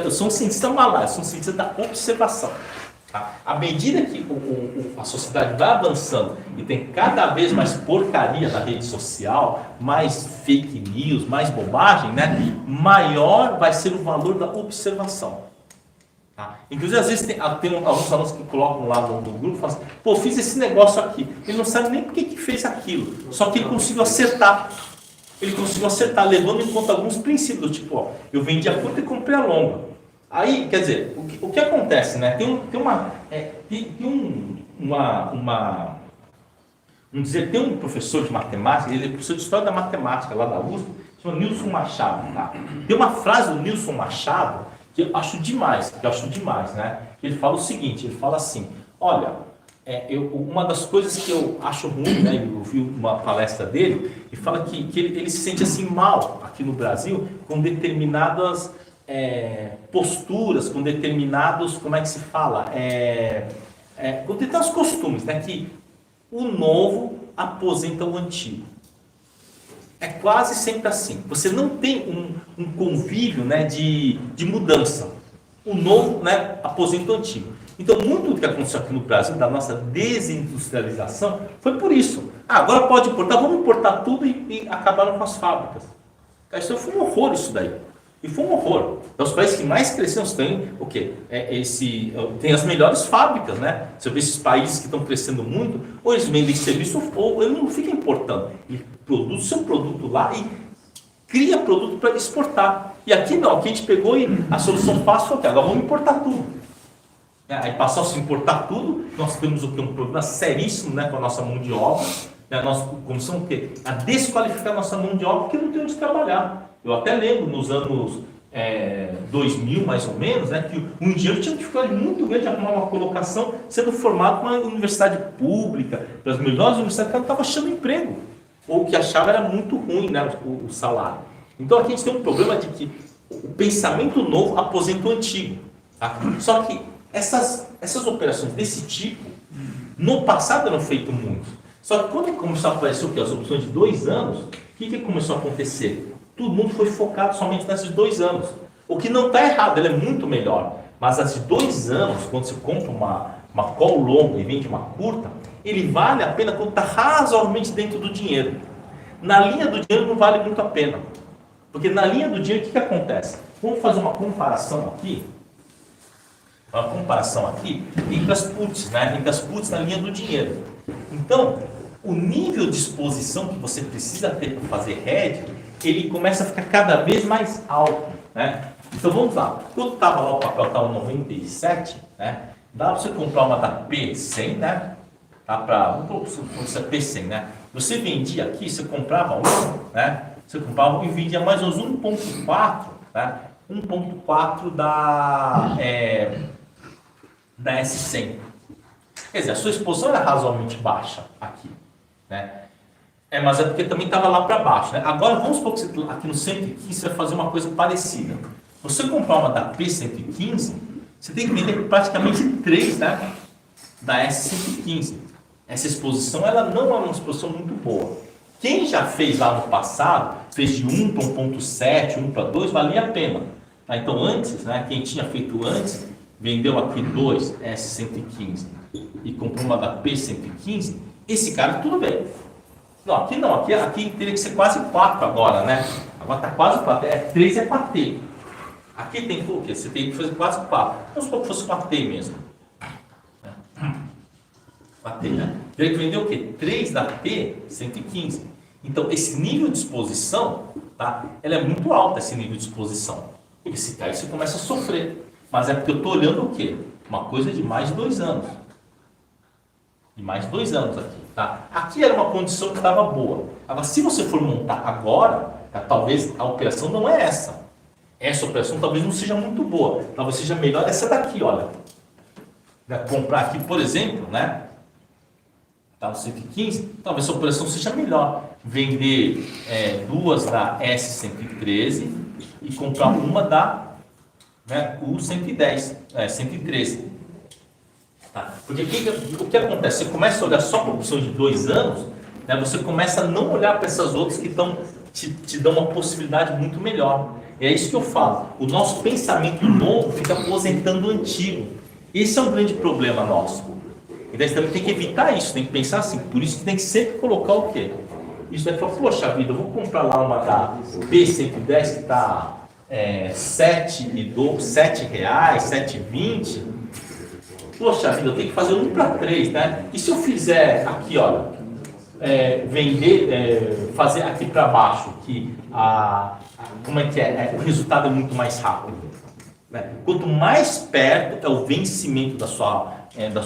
eu sou um cientista malaio, sou um cientista da observação. Tá? À medida que a sociedade vai avançando e tem cada vez mais porcaria na rede social, mais fake news, mais bobagem, né? Maior vai ser o valor da observação. Tá? Inclusive, às vezes tem alguns alunos que colocam lá no grupo e falam assim, pô, fiz esse negócio aqui, ele não sabe nem por que fez aquilo, só que ele conseguiu acertar. Ele conseguiu acertar, levando em conta alguns princípios, tipo, ó, eu vendi a curta e comprei a longa. Aí, quer dizer, o que acontece, né? Tem um professor de matemática, ele é professor de história da matemática lá da USP, chama Nilson Machado. Tá? Tem uma frase do Nilson Machado que eu acho demais, né? Ele fala o seguinte, ele fala assim, olha, uma das coisas que eu acho ruim, né, eu vi uma palestra dele, e fala que ele se sente assim mal aqui no Brasil com determinadas posturas, com determinados, como é que se fala? Com determinados costumes, né, que o novo aposenta o antigo. é quase sempre assim. Você não tem um convívio, né, de mudança. O novo, né, aposenta o antigo. Então, muito do que aconteceu aqui no Brasil, da nossa desindustrialização, foi por isso. Agora pode importar, vamos importar tudo e acabaram com as fábricas. Isso foi um horror isso daí. E foi um horror. Então, os países que mais cresceram têm o quê? Tem as melhores fábricas, né? Você vê esses países que estão crescendo muito, ou eles vendem serviço, ou ele não fica importando. Ele produz seu produto lá e cria produto para exportar. E aqui não, aqui a gente pegou e a solução fácil foi: agora vamos importar tudo. Aí passou a se importar tudo, nós temos o quê? Um problema seríssimo, né, com a nossa mão de obra. Né? Nós começamos a desqualificar a nossa mão de obra porque não tem onde trabalhar. Eu até lembro nos anos 2000, mais ou menos, né, que o indiano tinha uma dificuldade muito grande de arrumar uma colocação sendo formado numa universidade pública, das melhores universidades, que ela estava achando emprego, ou o que achava era muito ruim, né, o salário. Então aqui a gente tem um problema de que o pensamento novo aposenta o antigo. Tá? Só que essas operações desse tipo, no passado eram feitas muito. Só que quando começou a aparecer as opções de 2 anos, o que começou a acontecer? Todo mundo foi focado somente nesses 2 anos. O que não está errado, ele é muito melhor. Mas as de 2 anos, quando você compra uma call longa e vende uma curta, ele vale a pena quando está razoavelmente dentro do dinheiro. Na linha do dinheiro não vale muito a pena. Porque na linha do dinheiro, o que acontece? Vamos fazer uma comparação aqui. Uma comparação aqui entre as puts, né? Entre as puts na linha do dinheiro. Então, o nível de exposição que você precisa ter para fazer hedge, ele começa a ficar cada vez mais alto, né? Então vamos lá. Quando estava lá o papel estava 97, né? Dá para você comprar uma da P100, né? Dá para, vamos supor, P100, né? Você vendia aqui, você comprava um, né? Você comprava e vendia mais ou menos 1.4, né? 1.4 da S100. Quer dizer, a sua exposição era razoavelmente baixa aqui, né? Mas é porque também estava lá para baixo, né? Agora vamos supor que você, aqui no 115 você vai fazer uma coisa parecida. Você comprar uma da P115, você tem que vender praticamente 3, né, da S115. Essa exposição ela não é uma exposição muito boa. Quem já fez lá no passado, fez de 1 para 1.7, 1 para 2, valia a pena. Tá? Então antes, né, quem tinha feito antes, vendeu aqui 2 S115 e comprou uma da P115, esse cara tudo bem. Não, aqui teria que ser quase 4 agora, né? Agora está quase 4, 3 é 4T. Aqui tem o quê? Você tem que fazer quase 4. Vamos supor que fosse 4T mesmo. 4T, né? Teria que vender o quê? 3 da P115. Então, esse nível de exposição, tá? Ela é muito alta, esse nível de exposição. E se cair, você começa a sofrer. Mas é porque eu estou olhando o quê? Uma coisa de mais de 2 anos. De mais de 2 anos aqui, tá? Aqui era uma condição que estava boa. Agora, se você for montar agora, tá? Talvez a operação não é essa. Essa operação talvez não seja muito boa. Talvez seja melhor essa daqui, olha. Comprar aqui, por exemplo, né? Tá no 115, talvez essa operação seja melhor. Vender 2 da S113 e comprar uma da, né, U110, 113. Tá? Porque o que acontece? Você começa a olhar só para opções de 2 anos, né, você começa a não olhar para essas outras que te dão uma possibilidade muito melhor. É isso que eu falo. O nosso pensamento novo fica aposentando o antigo. Esse é um grande problema nosso. E daí você também tem que evitar isso, tem que pensar assim. Por isso que tem que sempre colocar o quê? Isso daí fala, poxa vida, eu vou comprar lá uma da B110 que está R$ 7,20. Poxa vida, eu tenho que fazer 1 para 3, né? E se eu fizer aqui, olha, fazer aqui para baixo, que como é que é? O resultado é muito mais rápido. Né? Quanto mais perto é o vencimento da sua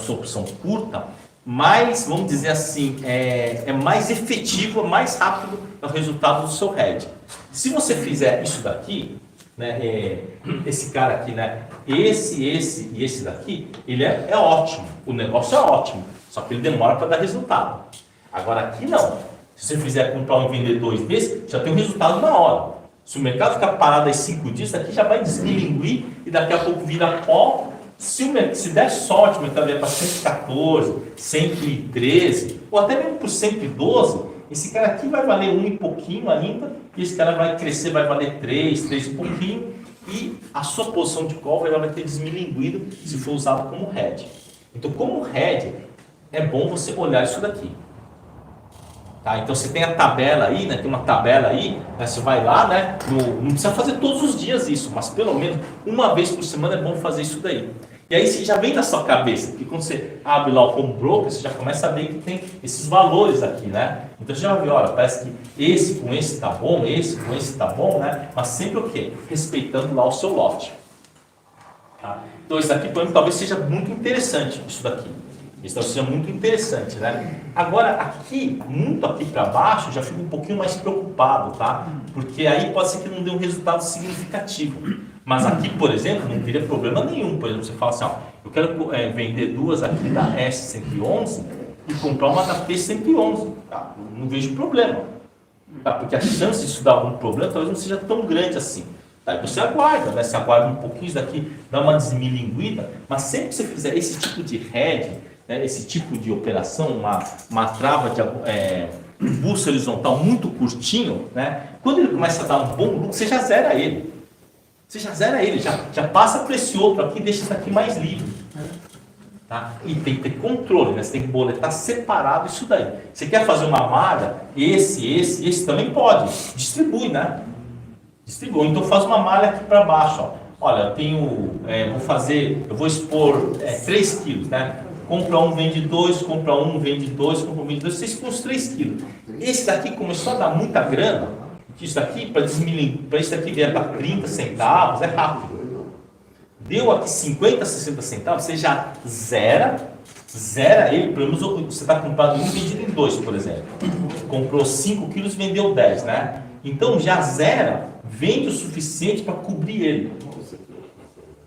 opção curta, mais, vamos dizer assim, é mais efetivo, mais rápido é o resultado do seu hedge. Se você fizer isso daqui, né, esse cara aqui, né, esse e esse daqui, ele é ótimo, o negócio é ótimo, só que ele demora para dar resultado. Agora aqui não. Se você fizer comprar um e vender 2 desses, já tem um resultado na hora. Se o mercado ficar parado aí 5 dias, daqui já vai desmilinguir e daqui a pouco vira pó. Se der sorte, o mercado vier para 114, 113, ou até mesmo por 112, esse cara aqui vai valer 1 e pouquinho ainda, e esse cara vai crescer, vai valer 3 e pouquinho, e a sua posição de call ela vai ter desmilinguido se for usado como hedge. Então, como hedge, é bom você olhar isso daqui. Tá? Então, você tem a tabela aí, né? Tem uma tabela aí, né? Você vai lá, né? Não precisa fazer todos os dias isso, mas pelo menos uma vez por semana é bom fazer isso daí. E aí você já vem na sua cabeça, porque quando você abre lá o home broker, você já começa a ver que tem esses valores aqui, né? Então você já vê, olha, parece que esse com esse tá bom, esse com esse tá bom, né? Mas sempre o quê? Respeitando lá o seu lote. Tá? Então isso aqui, por exemplo, talvez seja muito interessante, isso daqui. Isso seja muito interessante, né? Agora, aqui, muito aqui para baixo, já fico um pouquinho mais preocupado, tá? Porque aí pode ser que não dê um resultado significativo. Mas aqui, por exemplo, não teria problema nenhum. Por exemplo, você fala assim, ó, eu quero vender duas aqui da S111 e comprar uma da P111. Tá? Não vejo problema. Tá? Porque a chance disso dar algum problema talvez não seja tão grande assim. Tá? Você aguarda, né? Você aguarda um pouquinho isso daqui, dá uma desmilinguida, mas sempre que você fizer esse tipo de hedge, né, esse tipo de operação, uma trava de impulso horizontal muito curtinho, né, quando ele começa a dar um bom lucro, você já zera ele. Você já zera ele, já passa para esse outro aqui e deixa isso aqui mais livre. Tá? E tem que ter controle, né? Você tem que boletar separado isso daí. Você quer fazer uma malha, esse também pode. Distribui, né? Distribui. Então faz uma malha aqui para baixo. Ó. Olha, eu tenho, eu vou expor 3 quilos, né? Compra um, vende 2, compra um, vende 2, compra um, vende 2, vocês ficam uns 3 quilos. Esse daqui começou a dar muita grana, que isso daqui, para isso daqui vier para 30 centavos, é rápido. Deu aqui 50, 60 centavos, você já zera ele, pelo menos você está comprando um vendido em 2, por exemplo. Comprou 5 quilos, vendeu 10, né? Então já zera, vende o suficiente para cobrir ele.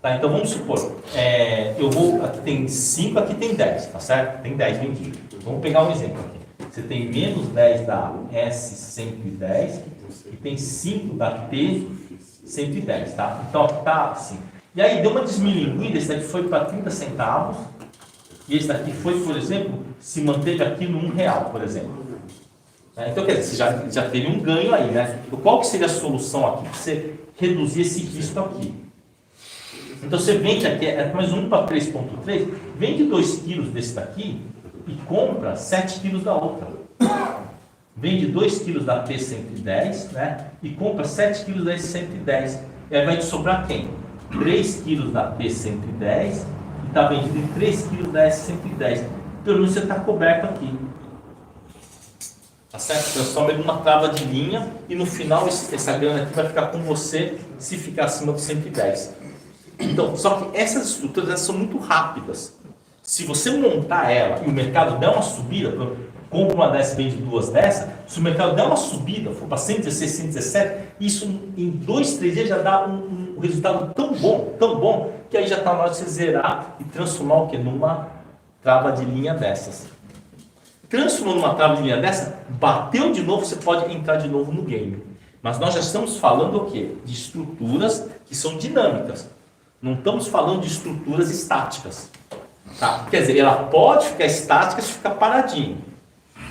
Tá, então vamos supor, aqui tem 5, aqui tem 10, tá certo? Tem 10 vendidos. Vamos pegar um exemplo aqui. Você tem menos 10 da S110 e tem 5 da T110, tá? Então aqui tá assim. E aí deu uma desmilinguida, esse daqui foi para 30 centavos e esse daqui foi, por exemplo, se manteve aqui no R$1, por exemplo. Então quer dizer, você já teve um ganho aí, né? Então, qual que seria a solução aqui para você reduzir esse risco aqui? Então você vende aqui, mais 1 para 3,3, vende 2 quilos desse daqui e compra 7 quilos da outra. Vende 2 quilos da P110, né? E compra 7 quilos da S110. E aí vai te sobrar quem? 3 quilos da P110 e está vendido em 3 quilos da S110. Pelo menos você está coberto aqui. Tá certo? Transforma ele numa trava de linha e no final essa grana aqui vai ficar com você se ficar acima do 110. Então, só que essas estruturas elas são muito rápidas. Se você montar ela e o mercado der uma subida, compra uma dessa, vende duas dessa, se o mercado der uma subida, for para 116, 117, isso em 2, 3 dias já dá um resultado tão bom, que aí já está na hora de você zerar e transformar o quê? Numa trava de linha dessas. Transformando uma trava de linha dessa, bateu de novo, você pode entrar de novo no game. Mas nós já estamos falando o quê? De estruturas que são dinâmicas. Não estamos falando de estruturas estáticas. Tá? Quer dizer, ela pode ficar estática se ficar paradinha.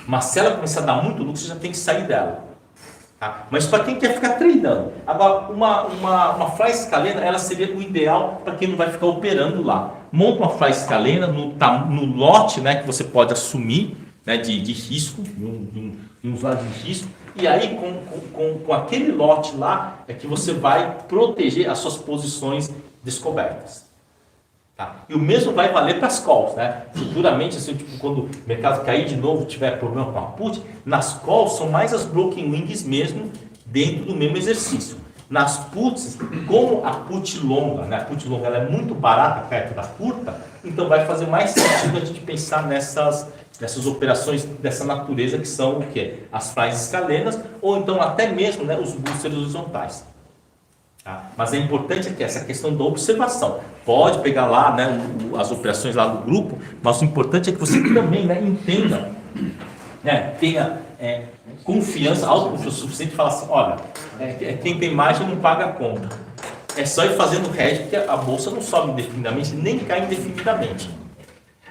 Mas se ela começar a dar muito lucro, você já tem que sair dela. Tá? Mas para quem quer ficar treinando. Agora, uma fly escalena, ela seria o ideal para quem não vai ficar operando lá. Monta uma fly escalena no lote, né, que você pode assumir, né, de risco, de um usuário de risco. E aí, com aquele lote lá, é que você vai proteger as suas posições descobertas. Tá? E o mesmo vai valer para as calls, né? Futuramente, assim, tipo, quando o mercado cair de novo, tiver problema com a put, nas calls são mais as broken wings mesmo, dentro do mesmo exercício. Nas puts, como a put longa, né? A put longa ela é muito barata perto da curta, então vai fazer mais sentido a gente pensar nessas operações dessa natureza que são o quê? As flies escalenas, ou então até mesmo, né, os boosters horizontais. Tá? Mas é importante aqui essa questão da observação. Pode pegar lá, né, as operações lá do grupo, mas o importante é que você também, né, entenda, né, tenha confiança, autoconfiança suficiente e falar assim, olha, quem tem margem não paga a conta. É só ir fazendo hedge, porque a bolsa não sobe indefinidamente, nem cai indefinidamente.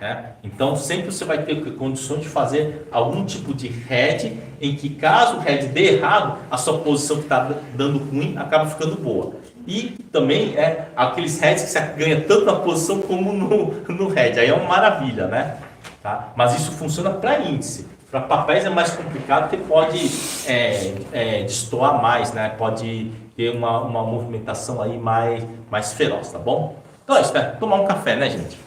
né? Então sempre você vai ter condições de fazer algum tipo de hedge em que caso o hedge dê errado, a sua posição que está dando ruim acaba ficando boa. E também aqueles hedges que você ganha tanto na posição como no hedge, aí é uma maravilha, né? Tá? Mas isso funciona para índice. Para papéis é mais complicado porque pode destoar mais, né? Pode ter uma movimentação aí mais feroz, tá bom? Então é isso, né? Tomar um café, né, gente?